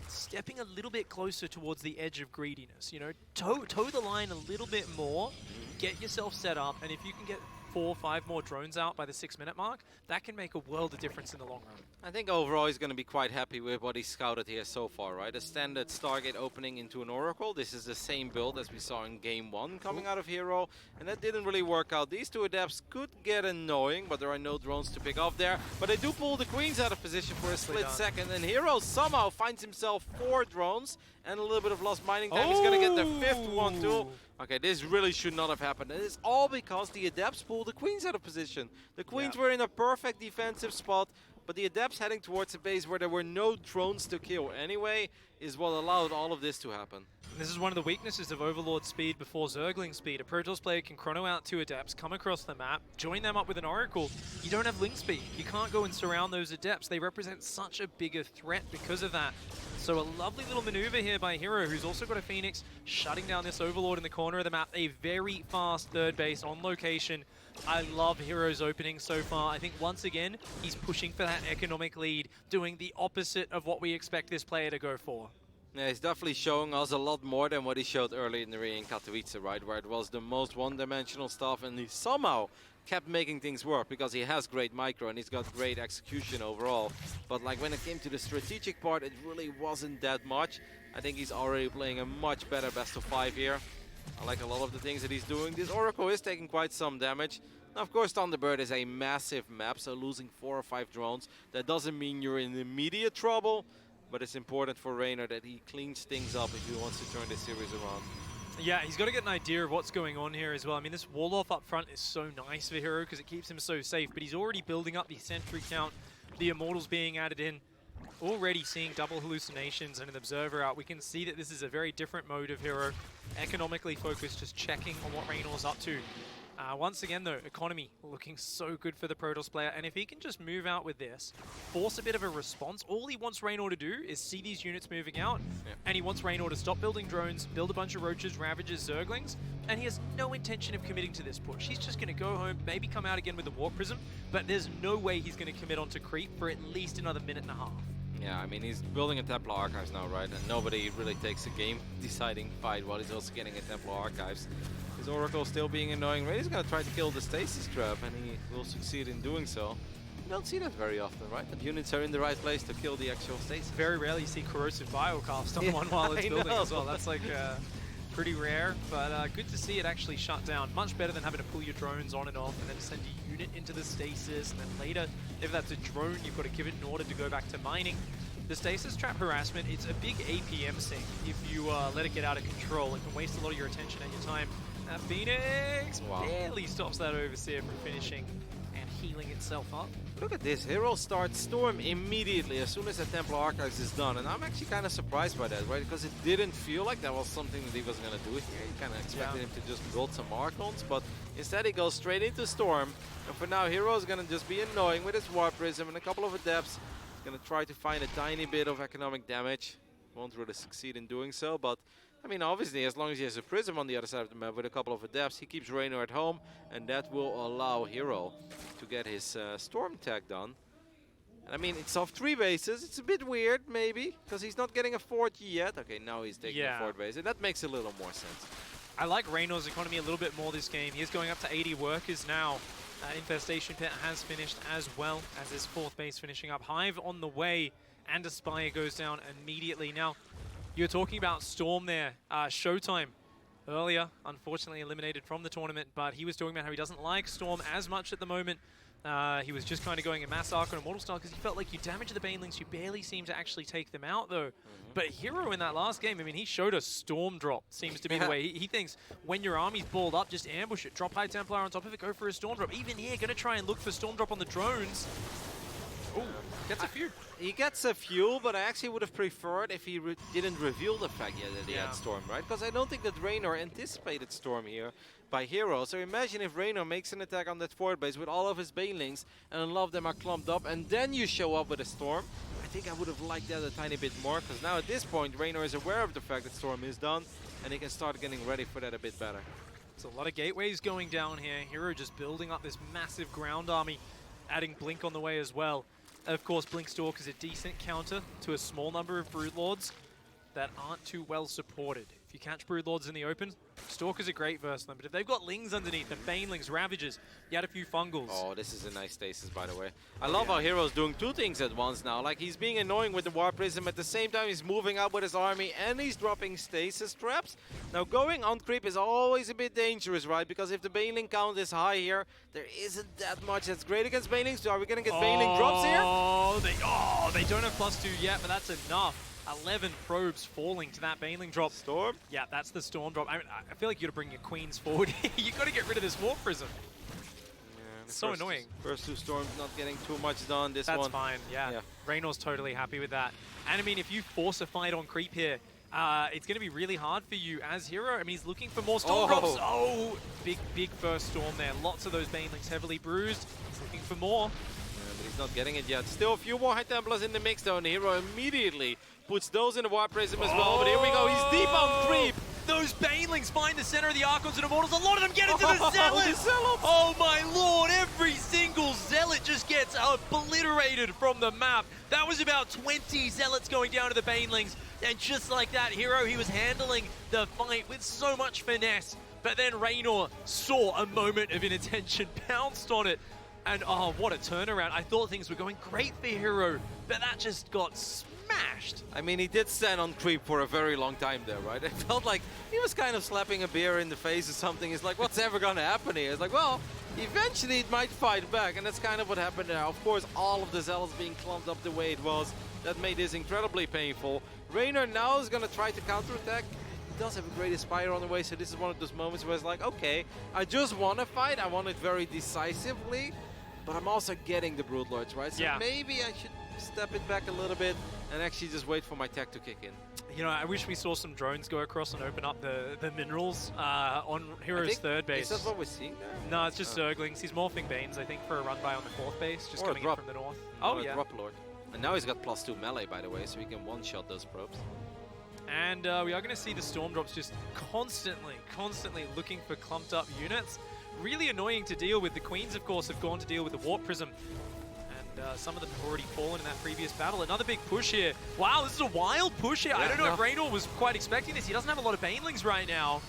stepping a little bit closer towards the edge of greediness. You know, toe the line a little bit more, get yourself set up, and if you can get 4 or 5 more drones out by the 6-minute mark, that can make a world of difference in the long run. I think overall he's going to be quite happy with what he scouted here so far, right? A standard Stargate opening into an Oracle. This is the same build as we saw in Game 1 coming out of herO, and that didn't really work out. These two Adepts could get annoying, but there are no drones to pick off there. But they do pull the Queens out of position for a split second, and herO somehow finds himself 4 drones and a little bit of lost mining time. He's going to get the 5th one too. Oh! Okay, this really should not have happened. And it's all because the Adepts pulled the Queens out of position. The Queens were in a perfect defensive spot, but the Adepts heading towards a base where there were no drones to kill anyway is what allowed all of this to happen. This is one of the weaknesses of Overlord speed before Zergling speed. A Protoss player can chrono out 2 Adepts, come across the map, join them up with an Oracle. You don't have link speed. You can't go and surround those Adepts. They represent such a bigger threat because of that. So a lovely little maneuver here by herO, who's also got a Phoenix, shutting down this Overlord in the corner of the map. A very fast third base on location. I love herO's opening so far. I think once again, he's pushing for that economic lead, doing the opposite of what we expect this player to go for. Yeah, he's definitely showing us a lot more than what he showed early in the ring in Katowice, right? Where it was the most one-dimensional stuff, and he somehow kept making things work because he has great micro and he's got great execution overall. But like when it came to the strategic part, it really wasn't that much. I think he's already playing a much better best of 5 here. I like a lot of the things that he's doing. This Oracle is taking quite some damage. Now, of course, Thunderbird is a massive map, so losing 4 or 5 drones, that doesn't mean you're in immediate trouble. But it's important for Reynor that he cleans things up if he wants to turn this series around. Yeah, he's got to get an idea of what's going on here as well. I mean, this wall-off up front is so nice for herO because it keeps him so safe, but he's already building up the sentry count, the Immortals being added in, already seeing double hallucinations and an Observer out. We can see that this is a very different mode of herO, economically focused, just checking on what Reynor's up to. Once again, though, economy looking so good for the Protoss player, and if he can just move out with this, force a bit of a response, all he wants Reynor to do is see these units moving out, and he wants Reynor to stop building drones, build a bunch of Roaches, Ravagers, Zerglings, and he has no intention of committing to this push. He's just going to go home, maybe come out again with the Warp Prism, but there's no way he's going to commit onto creep for at least another minute and a half. Yeah, I mean, he's building a Templar Archives now, right? And nobody really takes a game-deciding fight while he's also getting a Templar Archives. His Oracle still being annoying. Ray's going to try to kill the Stasis Trap, and he will succeed in doing so. You don't see that very often, right? That units are in the right place to kill the actual Stasis. Very rarely you see Corrosive Biocast on one while it's building as well. That's like pretty rare, but good to see it actually shut down. Much better than having to pull your drones on and off and then send a unit into the Stasis, and then later, if that's a drone, you've got to give it in order to go back to mining. The Stasis Trap harassment, it's a big APM sink if you let it get out of control. It can waste a lot of your attention and your time. That Phoenix barely stops that Overseer from finishing and healing itself up. Look at this, herO starts Storm immediately as soon as the Templar Archives is done, and I'm actually kind of surprised by that, right? Because it didn't feel like that was something that he was going to do here. You kind of expected him to just build some Archons, but instead he goes straight into Storm, and for now herO is going to just be annoying with his Warp Prism and a couple of Adepts. He's going to try to find a tiny bit of economic damage. Won't really succeed in doing so, but I mean, obviously, as long as he has a Prism on the other side of the map with a couple of Adepts, he keeps Reynor at home, and that will allow herO to get his Storm tag done. And I mean, it's off 3 bases. It's a bit weird, maybe, because he's not getting a 4th yet. Okay, now he's taking a 4th base, and that makes a little more sense. I like Reynor's economy a little bit more this game. He is going up to 80 workers now. Infestation Pit has finished as well as his 4th base finishing up. Hive on the way, and Aspire goes down immediately. Now, you're talking about Storm there. Showtime earlier, unfortunately eliminated from the tournament, but he was talking about how he doesn't like Storm as much at the moment. He was just kind of going a Mass Arc on Immortal style because he felt like you damage the Banelings, you barely seem to actually take them out though. But herO in that last game, I mean, he showed a Storm drop, seems to be the way. He thinks when your army's balled up, just ambush it, drop High Templar on top of it, go for a Storm drop. Even here, gonna try and look for Storm drop on the drones. Ooh, gets a few. He gets a few, but I actually would have preferred if he didn't reveal the fact yet that he had Storm, right? Because I don't think that Reynor anticipated Storm here by herO. So imagine if Reynor makes an attack on that 4th base with all of his Banelings and a lot of them are clumped up, and then you show up with a Storm. I think I would have liked that a tiny bit more, because now at this point Reynor is aware of the fact that Storm is done, and he can start getting ready for that a bit better. There's a lot of gateways going down here. herO just building up this massive ground army, adding Blink on the way as well. Of course, Blink Stalk is a decent counter to a small number of Broodlords that aren't too well supported. If you catch Broodlords in the open, Stalker's a great verse them, but if they've got Lings underneath them, Banelings, Ravagers, you had a few Fungals. Oh, this is a nice Stasis, by the way. I love how herO's doing 2 things at once now. Like, he's being annoying with the Warp Prism, at the same time he's moving out with his army, and he's dropping Stasis Traps. Now, going on creep is always a bit dangerous, right? Because if the Baneling count is high here, there isn't that much that's great against Banelings. So are we going to get Baneling drops here? Oh, they don't have +2 yet, but that's enough. 11 probes falling to that Baneling drop. Storm? Yeah, that's the Storm drop. I mean, I feel like you got to bring your Queens forward. You got to get rid of this Warp Prism. Yeah, It's so annoying. First two Storms not getting too much done. This That's one. fine, yeah. Reynor's totally happy with that. And I mean, if you force a fight on creep here, it's going to be really hard for you as herO. I mean, he's looking for more Storm drops. Oh, big first Storm there. Lots of those Banelings heavily bruised. He's looking for more. Yeah, but he's not getting it yet. Still a few more High Templars in the mix though, and herO immediately puts those in the Warp Prism as well. But here we go, he's deep on creep. Those Banelings find the center of the Archons and Immortals. A lot of them get into the Zealots. The Zealots. Oh my lord, every single Zealot just gets obliterated from the map. That was about 20 Zealots going down to the Banelings. And just like that, herO, he was handling the fight with so much finesse. But then Reynor saw a moment of inattention, pounced on it. And oh, what a turnaround. I thought things were going great for herO, but that just got smashed. I mean, he did stand on creep for a very long time there, right? It felt like he was kind of slapping a bear in the face or something. It's like, what's ever going to happen here? It's like, well, eventually it might fight back, and that's kind of what happened there. Of course, all of the Zealots being clumped up the way it was, that made this incredibly painful. Reynor now is going to try to counterattack. He does have a great Aspire on the way, so this is one of those moments where it's like, okay, I just want to fight. I want it very decisively, but I'm also getting the Broodlords, right? So maybe I should step it back a little bit and actually just wait for my tech to kick in. You know, I wish we saw some drones go across and open up the minerals on hero's third base. Is that what we're seeing there? No, it's just Zerglings. He's morphing Banes, I think, for a run by on the fourth base, just coming in from the north. Oh, yeah. Drop Lord. And now he's got +2 melee, by the way, so he can one-shot those probes. And we are going to see the Storm drops just constantly looking for clumped up units. Really annoying to deal with. The Queens, of course, have gone to deal with the Warp Prism. And some of them have already fallen in that previous battle. Another big push here. Wow, this is a wild push here. I don't know if Reynor was quite expecting this. He doesn't have a lot of Banelings right now.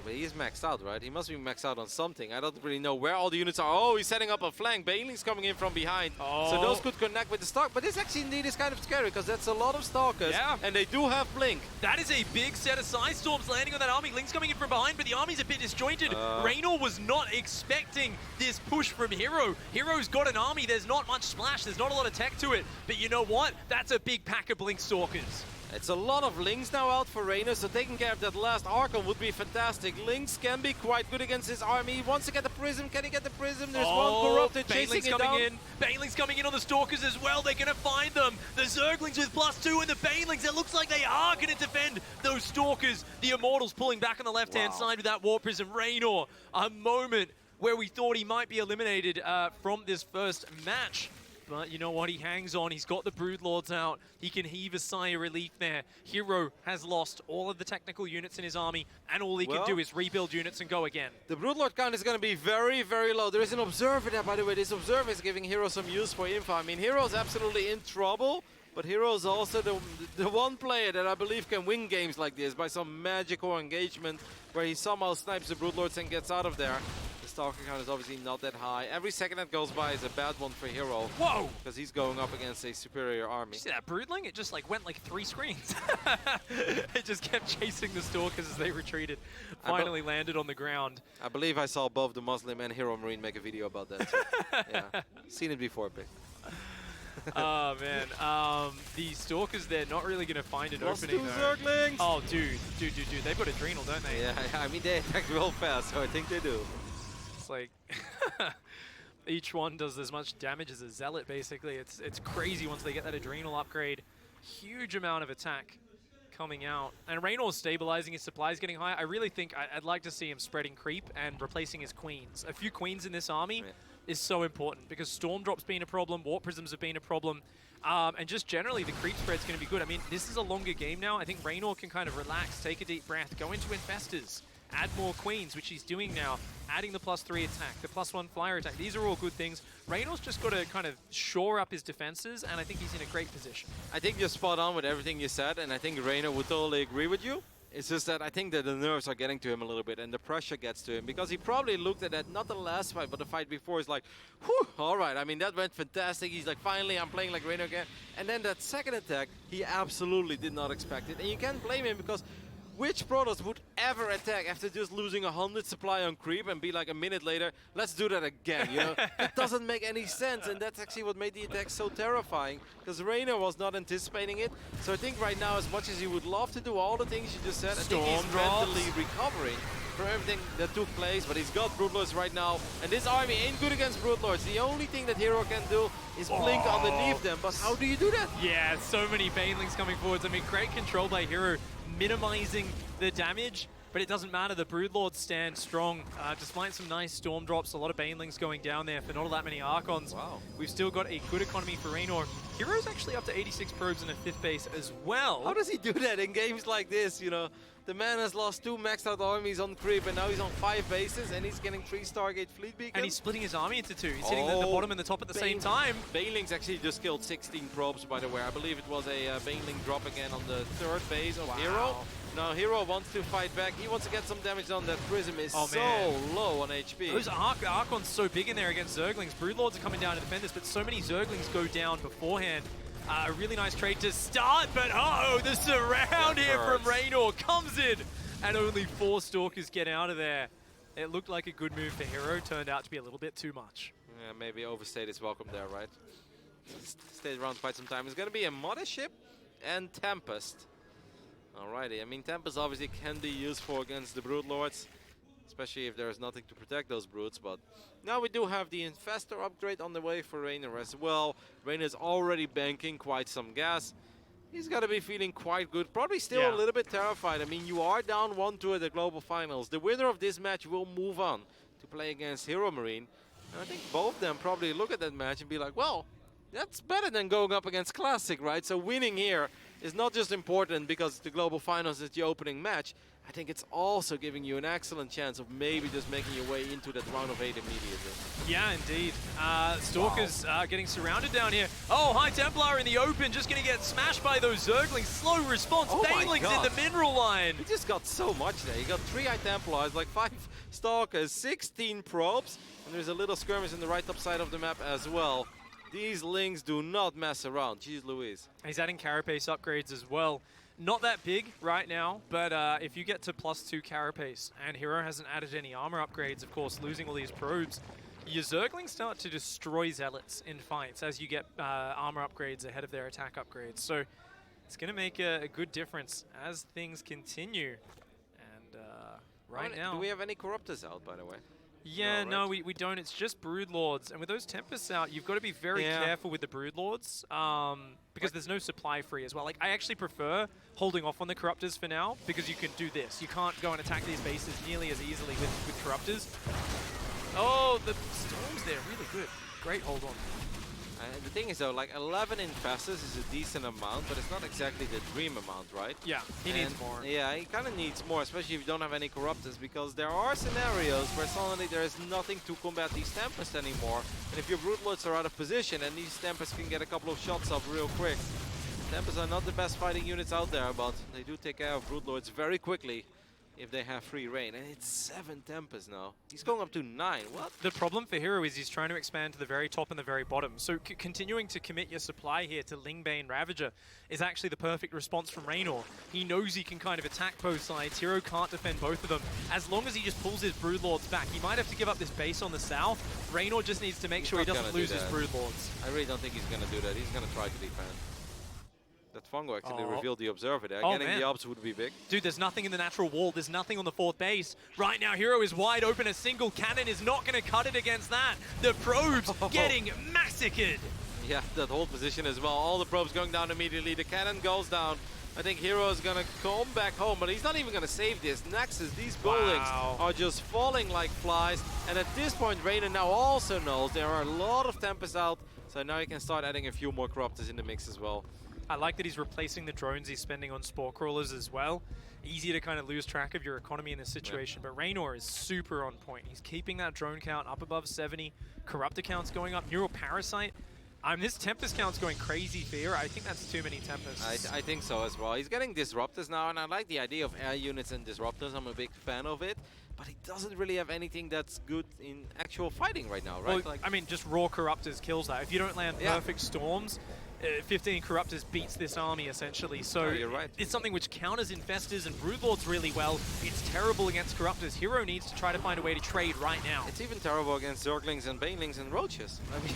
But he is maxed out, right? He must be maxed out on something. I don't really know where all the units are. Oh, he's setting up a flank. Banelings coming in from behind. So those could connect with the Stalk. But this actually indeed is kind of scary because that's a lot of Stalkers. And they do have Blink. That is a big set of Side Storms landing on that army. Link's coming in from behind, but the army's a bit disjointed. Reynor was not expecting this push from herO. herO's got an army. There's not much splash. There's not a lot of tech to it. But you know what? That's a big pack of Blink Stalkers. It's a lot of Lings now out for Reynor, so taking care of that last Archon would be fantastic. Lings can be quite good against his army. He wants to get the Prism. Can he get the Prism? There's one Corrupted chasing it down. Banelings coming in on the Stalkers as well. They're going to find them. The Zerglings with +2 and the Banelings. It looks like they are going to defend those Stalkers. The Immortals pulling back on the left-hand side with that Warp Prism. Reynor, a moment where we thought he might be eliminated from this first match. But you know what? He hangs on. He's got the Broodlords out. He can heave a sigh of relief there. herO has lost all of the technical units in his army, and all he can do is rebuild units and go again. The Broodlord count is going to be very, very low. There is an Observer there, by the way. This Observer is giving herO some useful info. I mean, herO's absolutely in trouble, but herO's also the one player that I believe can win games like this by some magical engagement where he somehow snipes the Broodlords and gets out of there. Stalker count is obviously not that high. Every second that goes by is a bad one for herO. Whoa! Because he's going up against a superior army. Did you see that Broodling? It just like went like 3 screens. It just kept chasing the Stalkers as they retreated. Finally landed on the ground. I believe I saw both the Muslim and herO Marine make a video about that. So, yeah, seen it before, Pick. Oh man, the Stalkers there not really going to find an opening though. Zerglings! Oh dude, they've got Adrenal, don't they? Yeah, I mean they attack real fast, so I think they do. Like each one does as much damage as a Zealot basically. It's crazy once they get that Adrenal upgrade. Huge amount of attack coming out. And Reynor's stabilizing, his supplies getting higher. I really think I'd like to see him spreading creep and replacing his Queens. A few Queens in this army is so important because Storm Drop's been a problem, Warp Prisms have been a problem. And just generally the creep spread's going to be good. I mean, this is a longer game now. I think Reynor can kind of relax, take a deep breath, go into Infestors. Add more Queens, which he's doing now. Adding the +3 attack, the +1 flyer attack. These are all good things. Reynor's just got to kind of shore up his defenses, and I think he's in a great position. I think you're spot on with everything you said, and I think Reynor would totally agree with you. It's just that I think that the nerves are getting to him a little bit, and the pressure gets to him, because he probably looked at that, not the last fight, but the fight before, is like, whew, all right, I mean, that went fantastic. He's like, finally, I'm playing like Reynor again. And then that second attack, he absolutely did not expect it. And you can't blame him, because which Protoss would ever attack after just losing 100 supply on creep and be like a minute later, let's do that again, you know? It doesn't make any sense, and that's actually what made the attack so terrifying, because Reynor was not anticipating it. So I think right now, as much as he would love to do all the things you just said, I think he's mentally recovering from everything that took place, but he's got Broodlords right now, and this army ain't good against Broodlords. The only thing that herO can do is blink underneath them, but how do you do that? Yeah, so many Banelings coming forwards. I mean, great control by herO, minimizing the damage, but it doesn't matter. The Broodlords stand strong, despite some nice storm drops, a lot of Banelings going down there for not all that many Archons. Wow. We've still got a good economy for Reynor. herO's actually up to 86 probes in a 5th base as well. How does he do that in games like this, you know? The man has lost 2 maxed out armies on creep, and now he's on 5 bases, and he's getting 3 Stargate fleet beacons. And he's splitting his army into 2. He's hitting the bottom and the top at the same time. Banelings actually just killed 16 probes, by the way. I believe it was a Baneling drop again on the 3rd base of herO. Now herO wants to fight back. He wants to get some damage done. That Prism is so low on HP. Those Archons so big in there against Zerglings. Broodlords are coming down to defend this, but so many Zerglings go down beforehand. A really nice trade to start, but uh-oh, the surround here from Reynor comes in, and only 4 Stalkers get out of there. It looked like a good move for herO, turned out to be a little bit too much. Yeah, maybe overstayed his welcome there, right? Stayed around quite some time. It's going to be a Mothership and Tempest. Alrighty, I mean, Tempest obviously can be useful against the Broodlords, especially if there's nothing to protect those brutes, but now we do have the Infestor upgrade on the way for Reynor as well. Reynor's already banking quite some gas. He's got to be feeling quite good, probably still a little bit terrified. I mean, you are down 1-2 at the Global Finals. The winner of this match will move on to play against herO Marine. And I think both of them probably look at that match and be like, well, that's better than going up against Classic, right? So winning here is not just important because the Global Finals is the opening match. I think it's also giving you an excellent chance of maybe just making your way into that round of 8 immediately. Yeah, indeed. Stalkers getting surrounded down here. Oh, High Templar in the open, just going to get smashed by those Zerglings. Slow response. Banelings in the mineral line. He just got so much there. He got 3 High Templars, like 5 Stalkers, 16 probes, and there's a little skirmish in the right top side of the map as well. These Lings do not mess around. Jeez Louise. He's adding carapace upgrades as well. Not that big right now, but if you get to +2 carapace, and herO hasn't added any armor upgrades, of course, losing all these probes, your Zerglings start to destroy Zealots in fights as you get armor upgrades ahead of their attack upgrades. So it's going to make a good difference as things continue. And right now... Do we have any Corruptors out, by the way? Yeah, no, right? we don't. It's just Broodlords. And with those Tempests out, you've got to be very careful with the Broodlords because there's no supply free as well. Like, I actually prefer holding off on the Corruptors for now because you can do this. You can't go and attack these bases nearly as easily with Corruptors. Oh, the Storm's there. Really good. Great hold on. The thing is, though, like 11 Infestors is a decent amount, but it's not exactly the dream amount, right? Yeah, he needs more. Yeah, he kind of needs more, especially if you don't have any Corruptors, because there are scenarios where suddenly there is nothing to combat these Tempests anymore. And if your Broodlords are out of position, and these Tempests can get a couple of shots off real quick. Tempests are not the best fighting units out there, but they do take care of Broodlords very quickly if they have free reign. And it's 7 Tempests now. He's going up to 9. What? The problem for herO is he's trying to expand to the very top and the very bottom. So continuing to commit your supply here to Lingbane Ravager is actually the perfect response from Reynor. He knows he can kind of attack both sides. herO can't defend both of them. As long as he just pulls his Broodlords back, he might have to give up this base on the south. Reynor just needs to make sure he doesn't lose his Broodlords. I really don't think he's going to do that. He's going to try to defend. That Fungo actually revealed the Observer there. Getting the Obs would be big. Dude, there's nothing in the natural wall. There's nothing on the 4th base. Right now, herO is wide open. A single cannon is not going to cut it against that. The probes getting massacred. Yeah, that whole position as well. All the probes going down immediately. The cannon goes down. I think herO is going to come back home, but he's not even going to save this. Nexus, these buildings are just falling like flies. And at this point, Reynor now also knows there are a lot of Tempests out. So now he can start adding a few more Corruptors in the mix as well. I like that he's replacing the drones he's spending on Spore Crawlers as well. Easy to kind of lose track of your economy in this situation, but Reynor is super on point. He's keeping that drone count up above 70. Corruptor count's going up. Neural Parasite. This Tempest count's going crazy for here. I think that's too many Tempests. I think so as well. He's getting Disruptors now, and I like the idea of air units and Disruptors. I'm a big fan of it. But he doesn't really have anything that's good in actual fighting right now, right? Well, I mean, just raw Corruptors kills that. If you don't land perfect storms, 15 Corruptors beats this army, essentially. So Oh, you're right. it's something which counters Infestors and Broodlords really well. It's terrible against Corruptors. herO needs to try to find a way to trade right now. It's even terrible against Zerglings and Banelings and Roaches. I mean,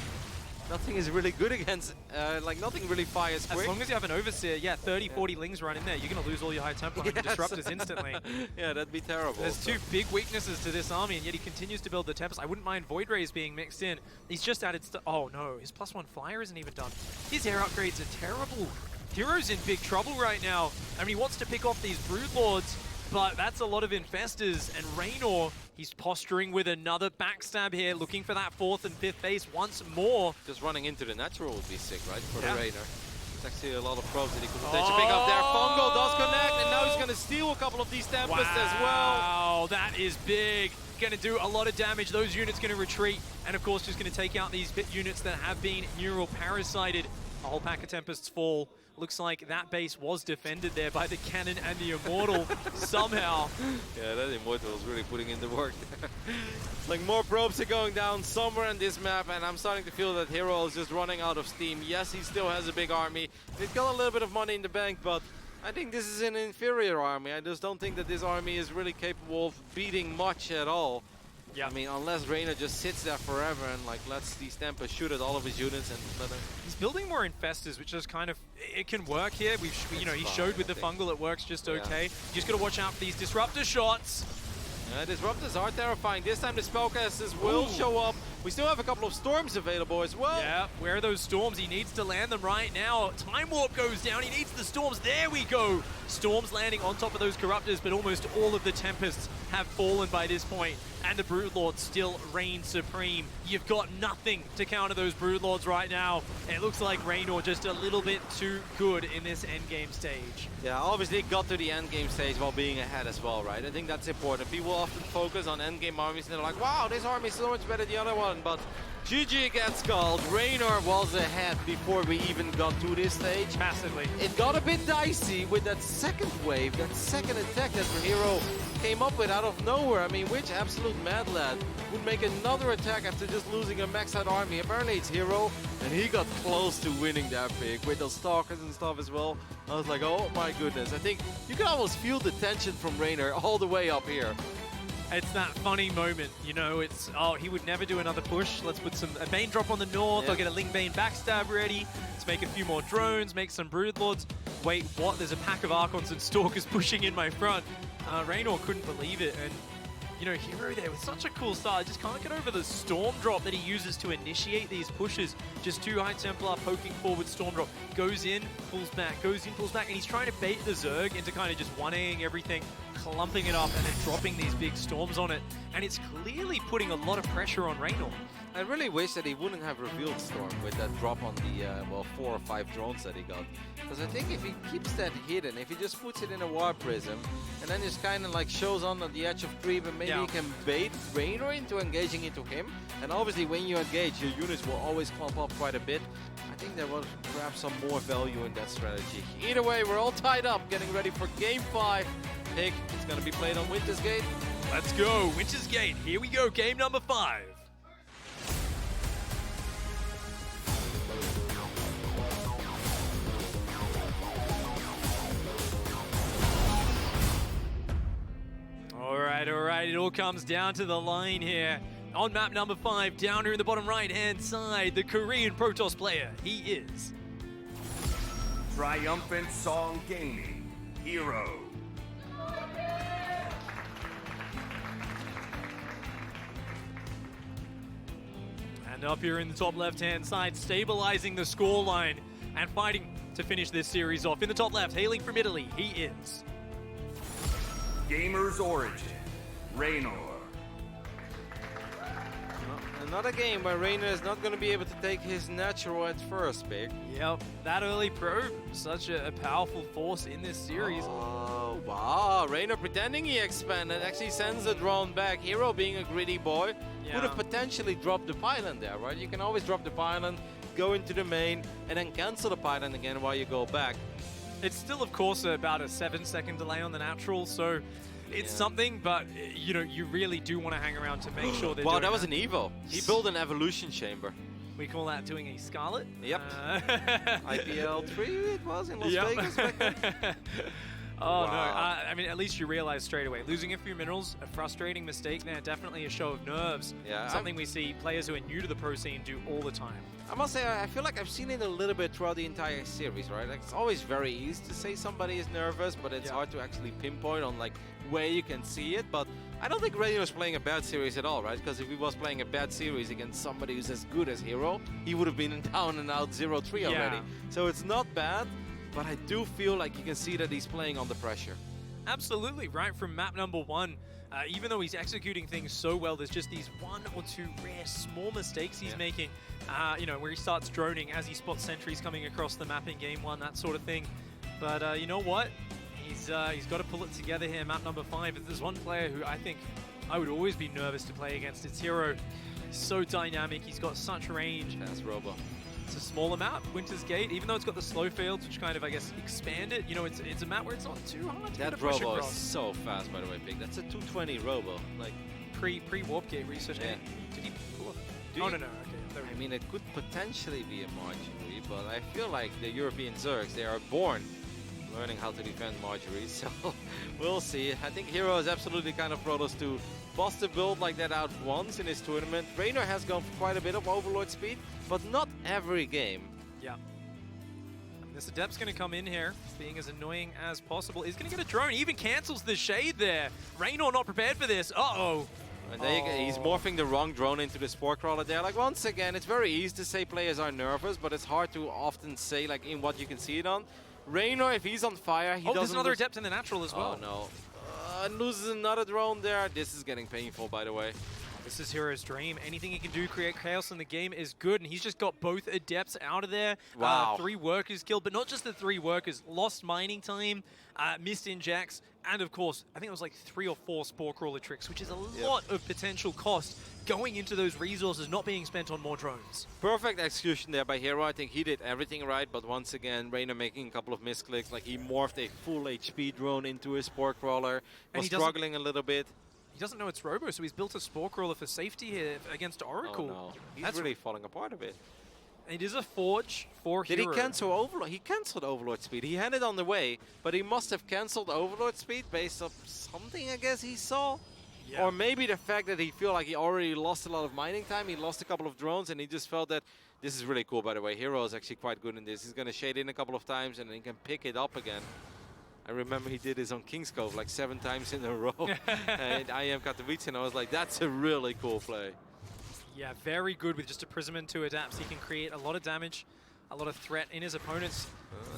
nothing is really good against, like nothing really fires quick. As long as you have an Overseer, yeah, 30, 40 Lings run in there, you're going to lose all your High Templar and Disruptors instantly. Yeah, that'd be terrible. There's two big weaknesses to this army, and yet he continues to build the Tempest. I wouldn't mind Void Rays being mixed in. He's just added oh no, his +1 Flyer isn't even done. His air upgrades are terrible. hero's in big trouble right now. I mean, he wants to pick off these Broodlords, but that's a lot of Infestors, and Reynor, he's posturing with another backstab here, looking for that 4th and 5th base once more. Just running into the natural would be sick, right, for Yeah. the Reynor. There's actually a lot of probes that he could potentially pick up there. Fungal does connect, and now he's going to steal a couple of these Tempests as well. Wow, that is big. Going to do a lot of damage. Those units going to retreat, and of course just going to take out these bit units that have been neural parasited. A whole pack of Tempests fall. Looks like that base was defended there by the Cannon and the Immortal somehow. Yeah, that Immortal is really putting in the work. Like, more probes are going down somewhere in this map, and I'm starting to feel that herO is just running out of steam. Yes, he still has a big army. He's got a little bit of money in the bank, but I think this is an inferior army. I just don't think that this army is really capable of beating much at all. Yeah. I mean, unless Reynor just sits there forever and like lets these Tempests shoot at all of his units and let them... He's building more Infestors, which is kind of, it can work here. You know, he fine, showed with I the think. fungal it works just Yeah. okay. You just got to watch out for these Disruptor shots. Disruptors are terrifying. This time the Spellcasters will show up. We still have a couple of Storms available as well. Yeah, where are those Storms? He needs to land them right now. Time Warp goes down. He needs the Storms. There we go. Storms landing on top of those Corruptors, but almost all of the Tempests have fallen by this point, and the Broodlords still reign supreme. You've got nothing to counter those Broodlords right now. It looks like Reynor just a little bit too good in this endgame stage. Yeah, obviously got to the endgame stage while being ahead as well, right? I think that's important. People often focus on endgame armies and they're like, wow, this army is so much better than the other one, but GG gets called. Reynor was ahead before we even got to this stage. Massively. It got a bit dicey with that second wave, that second attack that herO came up with out of nowhere. I mean, which absolute mad lad would make another attack after just losing a maxed out army? Apparently it's herO, and he got close to winning that pick with those stalkers and stuff as well. I was like, oh my goodness. I think you can almost feel the tension from Reynor all the way up here. It's that funny moment, you know, it's, oh, he would never do another push. Let's put a Bane drop on the north, I'll get a Ling Bane backstab ready. Let's make a few more drones, make some Broodlords. Wait, what? There's a pack of Archons and Stalkers pushing in my front. Reynor couldn't believe it, and you know, herO there with such a cool start. I just can't get over the Storm Drop that he uses to initiate these pushes. Just 2 High Templar poking forward, Storm Drop. Goes in, pulls back, goes in, pulls back, and he's trying to bait the Zerg into kind of just 1Aing everything, clumping it up, and then dropping these big storms on it. And it's clearly putting a lot of pressure on Reynor. I really wish that he wouldn't have revealed Storm with that drop on the, well, 4 or 5 drones that he got. Because I think if he keeps that hidden, if he just puts it in a War Prism, and then just kind of like shows on the edge of creep, and maybe he can bait Reynor into engaging into him. And obviously when you engage, your units will always clump up quite a bit. I think there was perhaps some more value in that strategy. Either way, we're all tied up, getting ready for Game 5. Pick, it's going to be played on Winter's Gate. Let's go, Winter's Gate. Here we go, game number 5. All right, it all comes down to the line here. On map number 5, down here in the bottom right-hand side, the Korean Protoss player, he is Triumphant Song Gaming, herO. And up here in the top left-hand side, stabilizing the scoreline and fighting to finish this series off. In the top left, hailing from Italy, he is Gamer's Origin, Reynor. Another game where Reynor is not going to be able to take his natural at first pick. Yep, that early probe, such a powerful force in this series. Oh, wow. Reynor pretending he expanded, actually sends the drone back. herO being a greedy boy, Yeah. would have potentially dropped the pylon there, right? You can always drop the pylon, go into the main, and then cancel the pylon again while you go back. It's still, of course, about a 7-second delay on the natural, so it's something, but you know, you really do want to hang around to make sure they're Wow, doing that was an Evo. He built an evolution chamber. We call that doing a Scarlet. Yep. IPL 3 it was in Las Vegas back then. Oh, Wow. no. I mean, at least you realize straight away. Losing a few minerals, a frustrating mistake there. Definitely a show of nerves. Yeah, Something we see players who are new to the pro scene do all the time. I must say, I feel like I've seen it a little bit throughout the entire series, right? Like, it's always very easy to say somebody is nervous, but it's hard to actually pinpoint on like where you can see it. But I don't think Reynor is playing a bad series at all, right? Because if he was playing a bad series against somebody who's as good as herO, he would have been down and out 0-3 already. So it's not bad, but I do feel like you can see that he's playing under pressure. Absolutely, right from map number 1. Even though he's executing things so well, there's just these 1 or 2 rare small mistakes he's making, you know, where he starts droning as he spots sentries coming across the map in game 1, that sort of thing. But you know what? He's got to pull it together here, map number 5. If there's one player who I think I would always be nervous to play against, it's herO. He's so dynamic, he's got such range. That's Robo. It's a smaller map, Winter's Gate, even though it's got the slow fields, which kind of, I guess, expand it. You know, it's a map where it's not too hard to That push Robo is across. so fast, by the way, Pig. That's a 220 Robo. Like, Pre-warp gate research. Yeah. Did he pull up? Do Oh, you- no. Okay, there we I go. mean, it could potentially be a Marjorie, but I feel like the European Zergs, they are born learning how to defend Marjorie, so we'll see. I think herO is absolutely kind of brought us to bust a build like that out once in his tournament. Reynor has gone for quite a bit of Overlord speed, but not every game. Yeah. This Adept's going to come in here, being as annoying as possible. He's going to get a drone. He even cancels the shade there. Reynor not prepared for this. Uh-oh. And there you go. He's morphing the wrong drone into the Spore Crawler there. Like, once again, it's very easy to say players are nervous, but it's hard to often say, like, in what you can see it on. Reynor, if he's on fire, he doesn't There's another lose. Adept in the natural as well. Oh, no. And loses another drone there. This is getting painful, by the way. This is herO's dream. Anything he can do, create chaos in the game is good, and he's just got both Adepts out of there. Wow. 3 workers killed, but not just the 3 workers. Lost mining time, missed injects, and of course, I think it was like 3 or 4 Spore Crawler tricks, which is a lot of potential cost going into those resources not being spent on more drones. Perfect execution there by herO. I think he did everything right, but once again, Reynor making a couple of misclicks. Like, he morphed a full HP drone into his Spore Crawler, And was he doesn't- struggling a little bit. He doesn't know it's Robo, so he's built a Spore Crawler for safety here against Oracle. Oh, no. He's That's really falling apart a bit. It is a Forge for Did herO. he cancel Overlord? He cancelled Overlord speed. He had it on the way, but he must have cancelled Overlord speed based on something, I guess, he saw. Yeah. Or maybe the fact that he feel like he already lost a lot of mining time. He lost a couple of drones, and he just felt that this is really cool, by the way. herO is actually quite good in this. He's going to shade in a couple of times, and then he can pick it up again. I remember he did this on King's Cove like 7 times in a row. And I am Katowice, and I was like, that's a really cool play. Yeah, very good with just a Prism and 2 Adapts. He can create a lot of damage, a lot of threat in his opponents.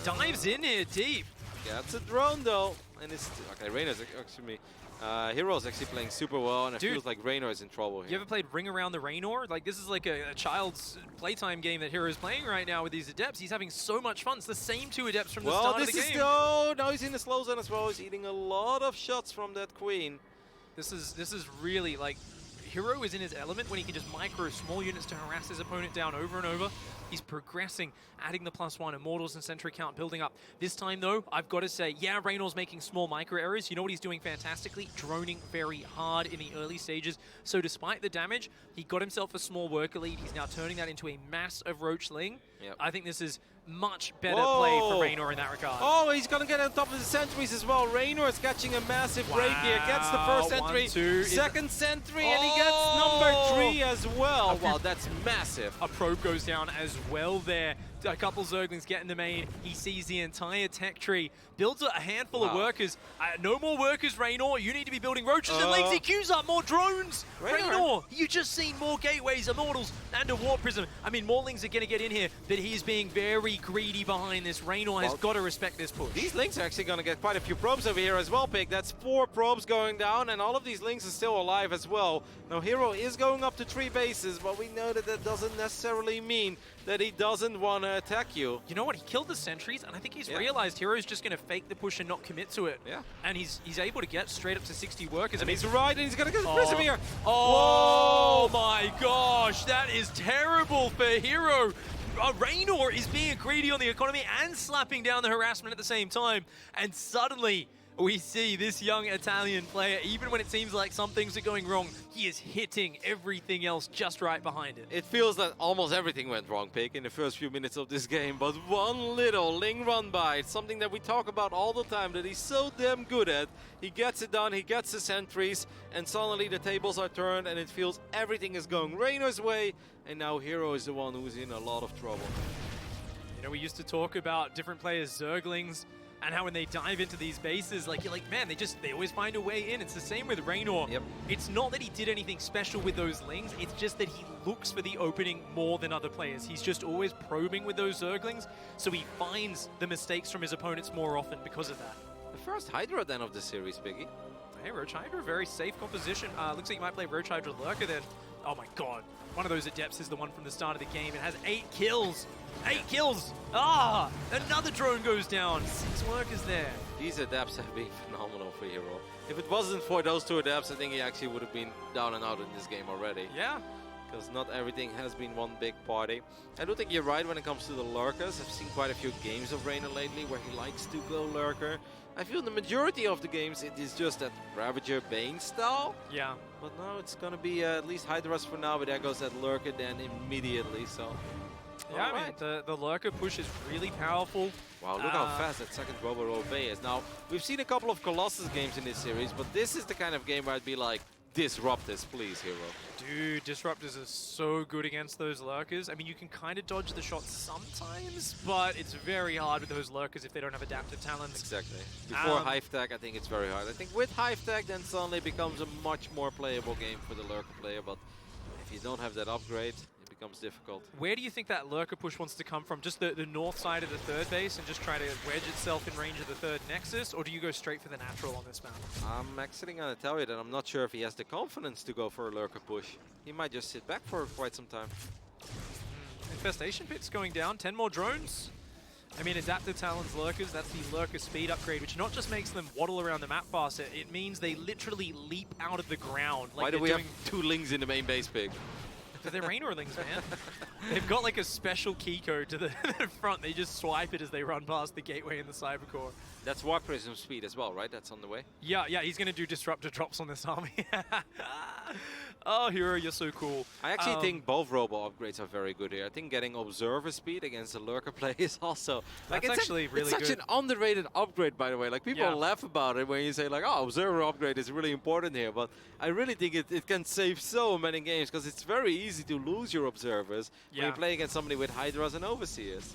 Dives in here deep. Yeah, it's a drone though, and it's okay. Reynor's actually herO's actually playing super well, and it Dude, feels like Reynor is in trouble here. You ever played Ring Around the Reynor? Like, this is like a child's playtime game that herO is playing right now with these Adepts. He's having so much fun. It's the same 2 Adepts from the start of the game. Now he's in the slow zone as well. He's eating a lot of shots from that Queen. This is really like herO is in his element when he can just micro small units to harass his opponent down over and over. He's progressing, adding the +1 Immortals and Sentry count building up. This time though, I've got to say, yeah, Reynor's making small micro errors. You know what he's doing fantastically? Droning very hard in the early stages. So despite the damage, he got himself a small worker lead. He's now turning that into a mass of Roachling. Yep. I think this is much better play for Whoa. Reynor in that regard. Oh, he's gonna get on top of the sentries as well. Reynor is catching a massive break here. Gets the first Wow, sentry, 1-2. second sentry, and he gets number 3 as well. Wow, that's massive. A probe goes down as well there. A couple Zerglings get in the main. He sees the entire tech tree. Builds a handful of workers. No more workers, Reynor. You need to be building roaches and legs. He queues up more drones. Reynor, you just seen more gateways, immortals, and a warp prism. I mean, more lings are going to get in here, but he's being very greedy behind this. Reynor has got to respect this push. These links are actually going to get quite a few probes over here as well, Pig. That's 4 probes going down, and all of these links are still alive as well. Now, herO is going up to 3 bases, but we know that that doesn't necessarily mean that he doesn't want to attack you. You know what? He killed the sentries, and I think he's realized herO's just going to fake the push and not commit to it. Yeah. And he's able to get straight up to 60 workers. And he's right, and he's going to get the prism here. Oh my gosh, that is terrible for herO. Reynor is being greedy on the economy and slapping down the harassment at the same time. And suddenly, we see this young Italian player, even when it seems like some things are going wrong, he is hitting everything else just right behind it. It feels that almost everything went wrong, Pig, in the first few minutes of this game, but one little Ling run by, it's something that we talk about all the time that he's so damn good at. He gets it done, he gets the sentries, and suddenly the tables are turned and it feels everything is going Reynor's way, and now herO is the one who's in a lot of trouble. You know, we used to talk about different players, Zerglings, and how when they dive into these bases, like, you're like, man, they always find a way in. It's the same with Reynor. Yep. It's not that he did anything special with those Lings, it's just that he looks for the opening more than other players. He's just always probing with those Zerglings, so he finds the mistakes from his opponents more often because of that. The first Hydra then of the series, Piggy. Hey, Roach Hydra, very safe composition. Looks like you might play Roach Hydra Lurker then. Oh my god. One of those Adepts is the one from the start of the game. It has 8 kills. 8 kills! Ah! Another drone goes down. 6 Lurkers there. These Adepts have been phenomenal for herO. If it wasn't for those 2 Adepts, I think he actually would have been down and out in this game already. Yeah. Because not everything has been one big party. I do think you're right when it comes to the Lurkers. I've seen quite a few games of Reynor lately where he likes to go Lurker. I feel the majority of the games it is just that Ravager Bane style. Yeah. But now it's gonna be at least Hydras for now, but there goes that Lurker then immediately, so... Yeah, I mean, the Lurker push is really powerful. Wow, look how fast that second Robo Bay is. Now, we've seen a couple of Colossus games in this series, but this is the kind of game where I'd be like, disrupt this, please, herO. Dude, Disruptors are so good against those Lurkers. I mean, you can kind of dodge the shots sometimes, but it's very hard with those Lurkers if they don't have adaptive talents. Exactly. Before Hive Tag, I think it's very hard. I think with Hive Tag, then suddenly it becomes a much more playable game for the Lurker player, but if you don't have that upgrade, it becomes difficult. Where do you think that Lurker push wants to come from? Just the north side of the third base and just try to wedge itself in range of the third Nexus? Or do you go straight for the natural on this map? I'm actually going to tell you that I'm not sure if he has the confidence to go for a Lurker push. He might just sit back for quite some time. Infestation Pit's going down. 10 more drones. I mean, Adaptive Talons Lurkers, that's the Lurker speed upgrade, which not just makes them waddle around the map faster, it means they literally leap out of the ground. Like Why do we have 2 Lings in the main base, Pig? They're Reynorlings, man. They've got like a special key code to the front. They just swipe it as they run past the gateway in the Cybercore. That's Warp Prism speed as well, right? That's on the way? Yeah, he's going to do Disruptor drops on this army. Oh, herO, you're so cool. I actually think both Robo upgrades are very good here. I think getting Observer speed against a Lurker play is also... like, That's actually really good. It's such an underrated upgrade, by the way. Like, people laugh about it when you say, like, oh, Observer upgrade is really important here. But I really think it can save so many games because it's very easy to lose your Observers when you play against somebody with Hydras and Overseers.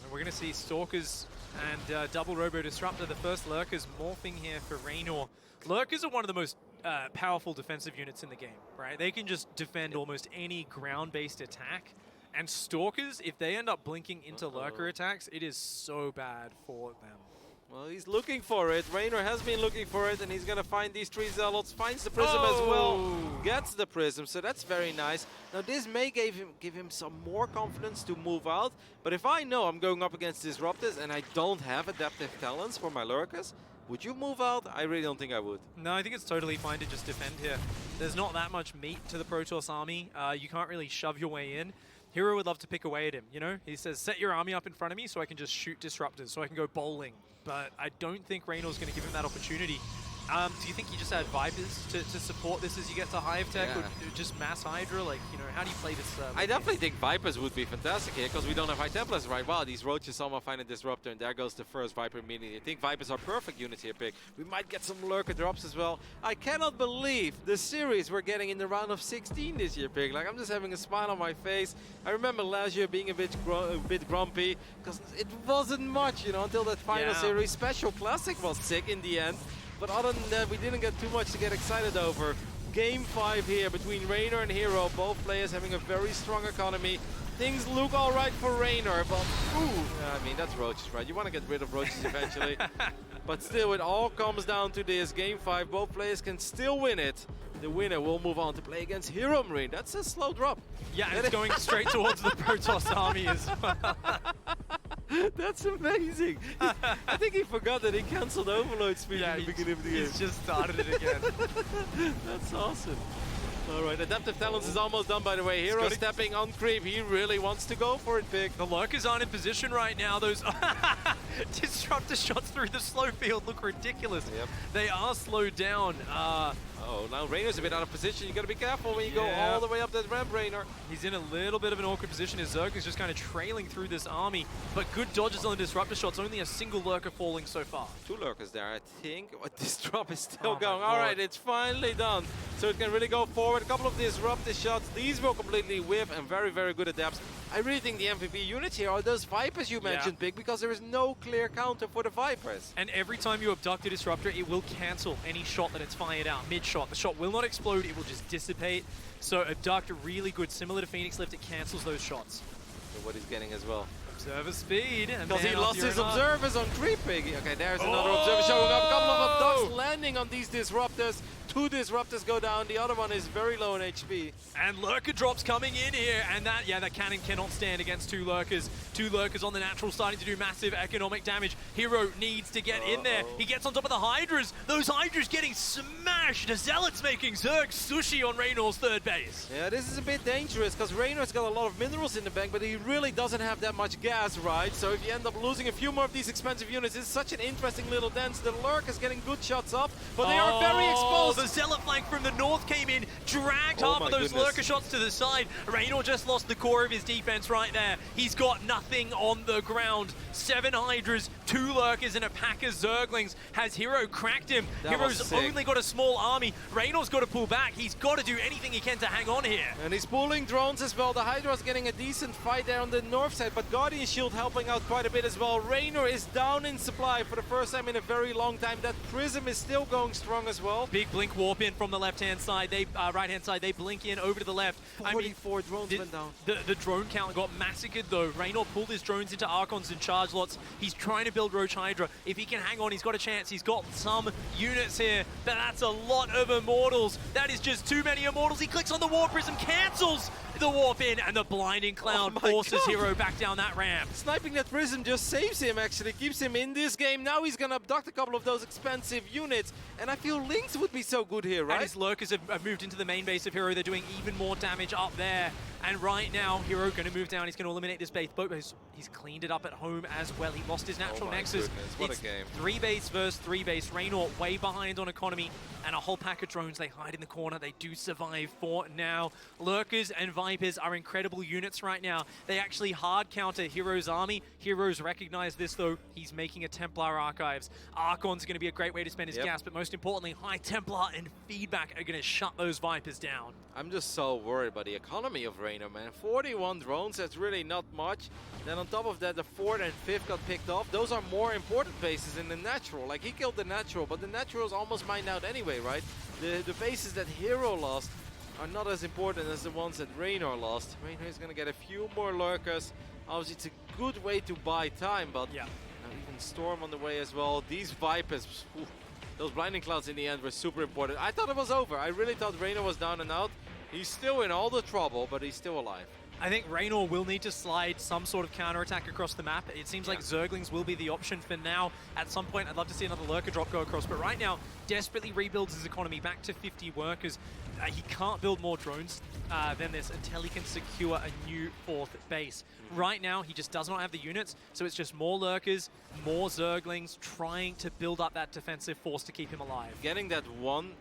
And we're going to see Stalkers and double Robo Disruptor, the first Lurkers morphing here for Reynor. Lurkers are one of the most powerful defensive units in the game, right? They can just defend almost any ground-based attack. And Stalkers, if they end up blinking into Lurker attacks, it is so bad for them. Well, he's looking for it. Reynor has been looking for it, and he's going to find these 3 Zealots. Finds the Prism as well. Gets the Prism, so that's very nice. Now, this may give him some more confidence to move out. But if I know I'm going up against Disruptors and I don't have Adaptive Talents for my Lurkers, would you move out? I really don't think I would. No, I think it's totally fine to just defend here. There's not that much meat to the Protoss army. You can't really shove your way in. herO would love to pick away at him, you know? He says, set your army up in front of me so I can just shoot Disruptors, so I can go bowling. But I don't think Reynor's going to give him that opportunity. Do you think you just add Vipers to support this as you get to Hive Tech, or just mass Hydra? Like, you know, how do you play this? I definitely think Vipers would be fantastic here because we don't have High Templars, right? Wow, these Roaches somehow find a Disruptor, and there goes the first Viper immediately. I think Vipers are perfect units here, Pig. We might get some Lurker drops as well. I cannot believe the series we're getting in the round of 16 this year, Pig. Like, I'm just having a smile on my face. I remember last year being a bit grumpy because it wasn't much, you know, until that final series. Special Classic was sick in the end. But other than that, we didn't get too much to get excited over. Game 5 here between Reynor and herO. Both players having a very strong economy. Things look all right for Reynor, but I mean, that's Roaches, right? You want to get rid of Roaches eventually. But still, it all comes down to this. Game 5, both players can still win it. The winner will move on to play against herO Marine. That's a slow drop. Yeah, and it's going straight towards the Protoss army as well. That's amazing. I think he forgot that he cancelled Overload speed at the beginning of the game. He's just started it again. That's awesome. All right, Adaptive Talents is almost done, by the way. herO stepping on creep. He really wants to go for it, Pig. The Lurkers aren't in position right now. Those Disruptor shots through the slow field look ridiculous. Yep. They are slowed down. Oh, now Reynor's a bit out of position. You got to be careful when you go all the way up that ramp, Reynor. He's in a little bit of an awkward position as Zerg is just kind of trailing through this army, but good dodges on the Disruptor shots. Only a single lurker falling so far. 2 lurkers there, I think. Oh, this drop is still Oh my going. lord. All right, it's finally done. So it can really go forward. A couple of Disruptor shots. These will completely whiff and very, very good adapts. I really think the MVP units here are those Vipers you mentioned, Big, because there is no clear counter for the Vipers. And every time you abduct a Disruptor, it will cancel any shot that it's fired out mid-shot. The shot will not explode, it will just dissipate. So abduct, really good. Similar to Phoenix Lift, it cancels those shots. So what he's getting as well. Observer speed. Because he lost his observers on creeping. Okay, there's another observer showing up. A couple of abducts landing on these Disruptors. 2 Disruptors go down. The other one is very low in HP. And lurker drops coming in here, and that cannon cannot stand against 2 lurkers. 2 lurkers on the natural starting to do massive economic damage. herO needs to get in there. He gets on top of the Hydras. Those Hydras getting smashed. The Zealots making Zerg sushi on Reynor's 3rd base. Yeah, this is a bit dangerous because Reynor's got a lot of minerals in the bank, but he really doesn't have that much gas, right? So if you end up losing a few more of these expensive units, it's such an interesting little dance. The lurk is getting good shots up, but they are very exposed. The Zealot flank from the north came in, dragged half of those lurker shots to the side. Reynor just lost the core of his defense right there. He's got nothing on the ground. 7 Hydras, 2 lurkers, and a pack of Zerglings. Has herO cracked him? herO's only got a small army. Reynor's got to pull back. He's got to do anything he can to hang on here. And he's pulling drones as well. The Hydra's getting a decent fight there on the north side, but Guardian Shield helping out quite a bit as well. Reynor is down in supply for the first time in a very long time. That Prism is still going strong as well. Big blink warp in from the left-hand side. They right-hand side. They blink in over to the left. 44 drones went down. The drone count got massacred though. Reynor pulled his drones into Archons and charge lots. He's trying to build Roach Hydra. If he can hang on, he's got a chance. He's got some units here, but that's a lot of Immortals. That is just too many Immortals. He clicks on the Warp Prism, cancels the warp in, and the Blinding Cloud forces herO back down that ramp. Sniping that Prism just saves him, actually. Keeps him in this game. Now he's going to abduct a couple of those expensive units, and I feel Lynx would be so good here, right? And his lurkers have moved into the main base of herO. They're doing even more damage up there. And right now, herO going to move down. He's going to eliminate this base. He's cleaned it up at home as well. He lost his natural nexus. Goodness, what a game. 3 base versus 3 base. Reynor way behind on economy, and a whole pack of drones. They hide in the corner. They do survive for now. Lurkers and Vipers are incredible units right now. They actually hard counter herO's army. herO's recognized this though. He's making a Templar Archives. Archon's going to be a great way to spend his gas, but most importantly, High Templar and Feedback are going to shut those Vipers down. I'm just so worried about the economy of Reynor, man. 41 drones, that's really not much. Then on top of that, the 4th and 5th got picked off. Those are more important bases than the natural. Like, he killed the natural, but the natural is almost mined out anyway, right? The bases that herO lost are not as important as the ones that Reynor lost. Reynor is going to get a few more lurkers. Obviously, it's a good way to buy time, but even Storm on the way as well. These Vipers, those Blinding Clouds in the end were super important. I thought it was over. I really thought Reynor was down and out. He's still in all the trouble, but he's still alive. I think Reynor will need to slide some sort of counterattack across the map. It seems like Zerglings will be the option for now. At some point, I'd love to see another lurker drop go across, but right now, desperately rebuilds his economy back to 50 workers. He can't build more drones than this until he can secure a new 4th base. Right now, he just does not have the units, so it's just more lurkers, more Zerglings trying to build up that defensive force to keep him alive. Getting that one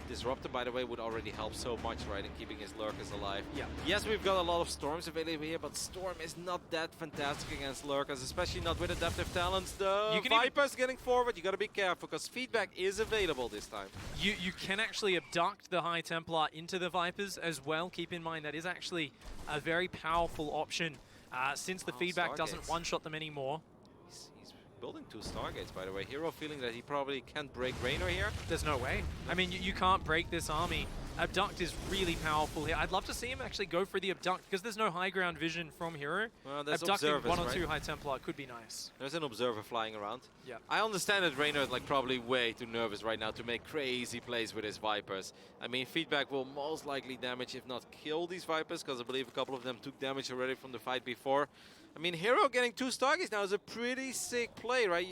Disruptor, by the way, would already help so much, right, in keeping his lurkers alive. Yeah. Yes, we've got a lot of Storms available here, but Storm is not that fantastic against lurkers, especially not with adaptive talents. The Vipers getting forward, you got to be careful, because Feedback is available this time. You can actually abduct the High Templar into the Vipers as well. Keep in mind that is actually a very powerful option since the Feedback doesn't one-shot them anymore. He's building 2 Stargates, by the way. herO feeling that he probably can't break Reynor here. There's no way. I mean, you can't break this army. Abduct is really powerful here. I'd love to see him actually go for the Abduct because there's no high ground vision from herO. Well, there's Abducting observers, 1 or right? 2 High Templar could be nice. There's an Observer flying around. Yeah. I understand that Reynor is like probably way too nervous right now to make crazy plays with his Vipers. I mean, Feedback will most likely damage, if not kill these Vipers, because I believe a couple of them took damage already from the fight before. I mean, herO getting 2 Stargates now is a pretty sick play, right?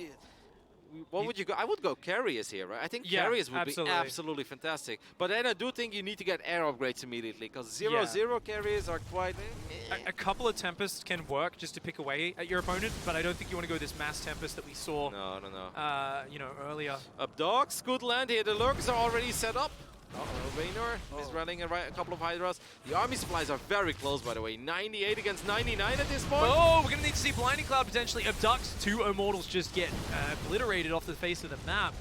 what would you go? I would go Carriers here, right? I think Yeah, Carriers would absolutely. be absolutely herfantastic. But then I do think you need to get air upgrades immediately, because 0-0 Carriers are quite... A couple of Tempests can work just to pick away at your opponent, but I don't think you want to go this mass Tempest that we saw No. you know, earlier. Up dogs, good land here. The lurkers are already set up. Reynor is running a couple of Hydras. The army supplies are very close, by the way. 98 against 99 at this point. Oh, we're going to need to see Blinding Cloud potentially abduct. 2 Immortals just get obliterated off the face of the map.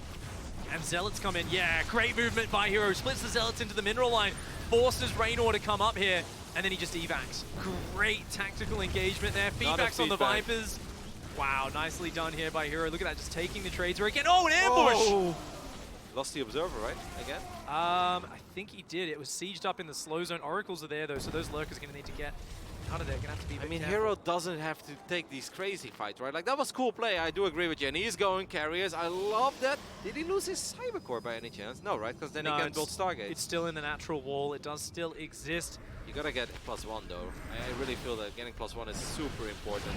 And Zealots come in. Yeah, great movement by herO. Splits the Zealots into the mineral line. Forces Reynor to come up here. And then he just evacs. Great tactical engagement there. Feedbacks on the Vipers. Wow, nicely done here by herO. Look at that, just taking the trades again. Oh, an ambush! Oh. Lost the Observer, right? Again? I think he did. It was sieged up in the slow zone. Oracles are there, though, so those lurkers are going to need to get out of there. Going to have to be a bit I mean, careful. herO doesn't have to take these crazy fights, right? Like, that was cool play. I do agree with you. And he's going Carriers. I love that. Did he lose his Cyber Core by any chance? No, right? Because then he can build Stargate. It's still in the natural wall. It does still exist. You gotta get +1, though. I really feel that getting +1 is super important.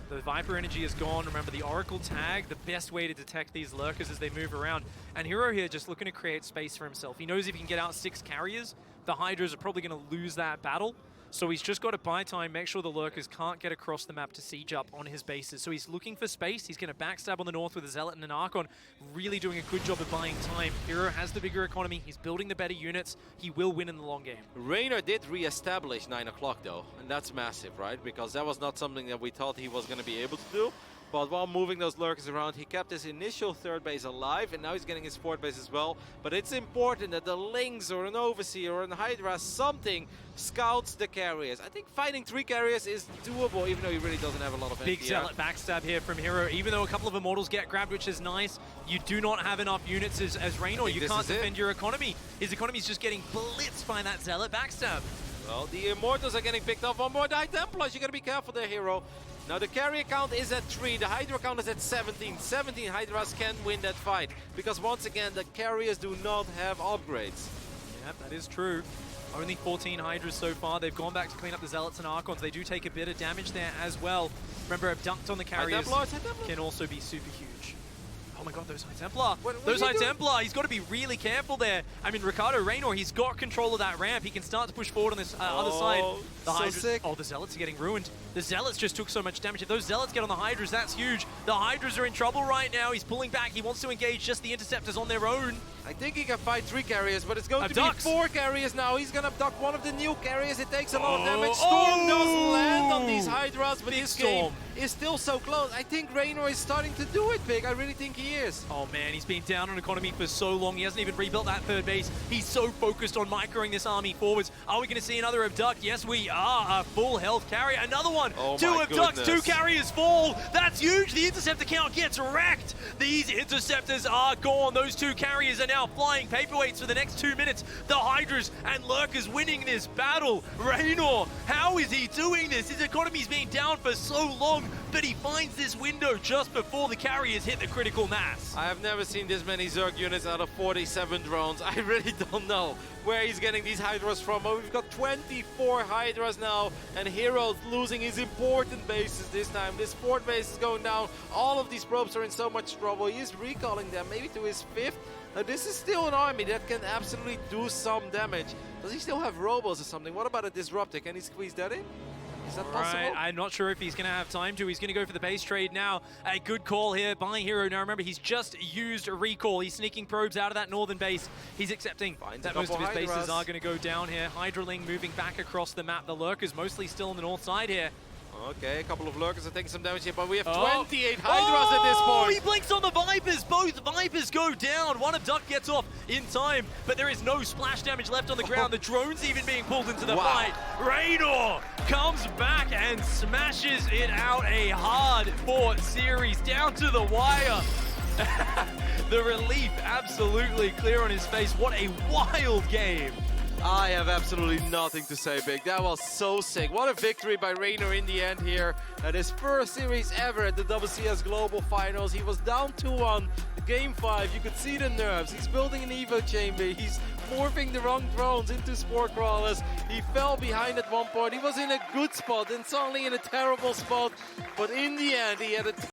The Viper energy is gone. Remember, the Oracle tag, the best way to detect these lurkers as they move around. And herO here just looking to create space for himself. He knows if he can get out 6 carriers, the Hydras are probably going to lose that battle. So he's just got to buy time, make sure the lurkers can't get across the map to siege up on his bases. So he's looking for space. He's going to backstab on the north with a Zealot and an Archon, really doing a good job of buying time. herO has the bigger economy. He's building the better units. He will win in the long game. Reynor did re-establish 9 o'clock, though, and that's massive, right? Because that was not something that we thought he was going to be able to do. But while moving those lurkers around, he kept his initial third base alive, and now he's getting his fourth base as well. But it's important that the Lynx or an Overseer or an Hydra, something, scouts the carriers. I think fighting 3 carriers is doable, even though he really doesn't have a lot of Big NPR. Zealot backstab here from herO. Even though a couple of Immortals get grabbed, which is nice, you do not have enough units as Reynor. You can't defend your economy. His economy's just getting blitzed by that Zealot backstab. Well, the Immortals are getting picked off. One more Die Templars. You gotta be careful there, herO. Now the carrier count is at 3, the Hydra count is at 17. 17 Hydras can win that fight, because once again the carriers do not have upgrades. Yep, that is true. Only 14 Hydras so far. They've gone back to clean up the Zealots and Archons. They do take a bit of damage there as well. Remember, Abduct on the carriers can also be super huge. Oh my god, those High Templar! Those High Templar! He's got to be really careful there. I mean, Reynor, he's got control of that ramp. He can start to push forward on this other side. The Hydras, oh, the Zealots are getting ruined. The Zealots just took so much damage. If those Zealots get on the Hydras, that's huge. The Hydras are in trouble right now. He's pulling back. He wants to engage just the Interceptors on their own. I think he can fight 3 carriers, but it's going to be 4 carriers now. He's going to abduct one of the new carriers. It takes a lot of damage. Storm does land on these Hydras, but this game is still so close. I think Reynor is starting to do it big. I really think he is. Oh man, he's been down on economy for so long. He hasn't even rebuilt that third base. He's so focused on microing this army forwards. Are we going to see another abduct? Yes, we are. A full health carrier. Another one. Oh 2 abducts, 2 carriers fall. That's huge. The Interceptor count gets wrecked. These Interceptors are gone. Those 2 carriers are now flying paperweights for the next 2 minutes. The Hydras and Lurkers winning this battle. Reynor, how is he doing this? His economy's been down for so long, but he finds this window just before the carriers hit the critical mass. I have never seen this many Zerg units out of 47 drones. I really don't know where he's getting these Hydras from. But we've got 24 Hydras now, and herO's losing his important bases this time. This 4th base is going down. All of these probes are in so much trouble. He is recalling them, maybe to his 5th. Now this is still an army that can absolutely do some damage. Does he still have Robos or something? What about a Disruptor? Can he squeeze that in? Is that possible? Right, I'm not sure if he's going to have time to. He's going to go for the base trade now. A good call here by herO. Now remember, he's just used a recall. He's sneaking probes out of that northern base. He's accepting that most of his bases are going to go down here. Hydraling moving back across the map. The Lurkers mostly still on the north side here. Okay, a couple of Lurkers are taking some damage here, but we have 28 Hydras at this point. He blinks on the Vipers. Both Vipers go down. One abduct gets off in time, but there is no splash damage left on the ground. The drone's even being pulled into the fight. Reynor comes back and smashes it out. A hard-fought series down to the wire. The relief absolutely clear on his face. What a wild game. I have absolutely nothing to say, Big. That was so sick. What a victory by Reynor in the end here. At his first series ever at the WCS Global Finals. He was down 2-1. Game 5, you could see the nerves. He's building an Evo chamber. He's morphing the wrong drones into spore crawlers. He fell behind at one point. He was in a good spot and suddenly in a terrible spot. But in the end, he had a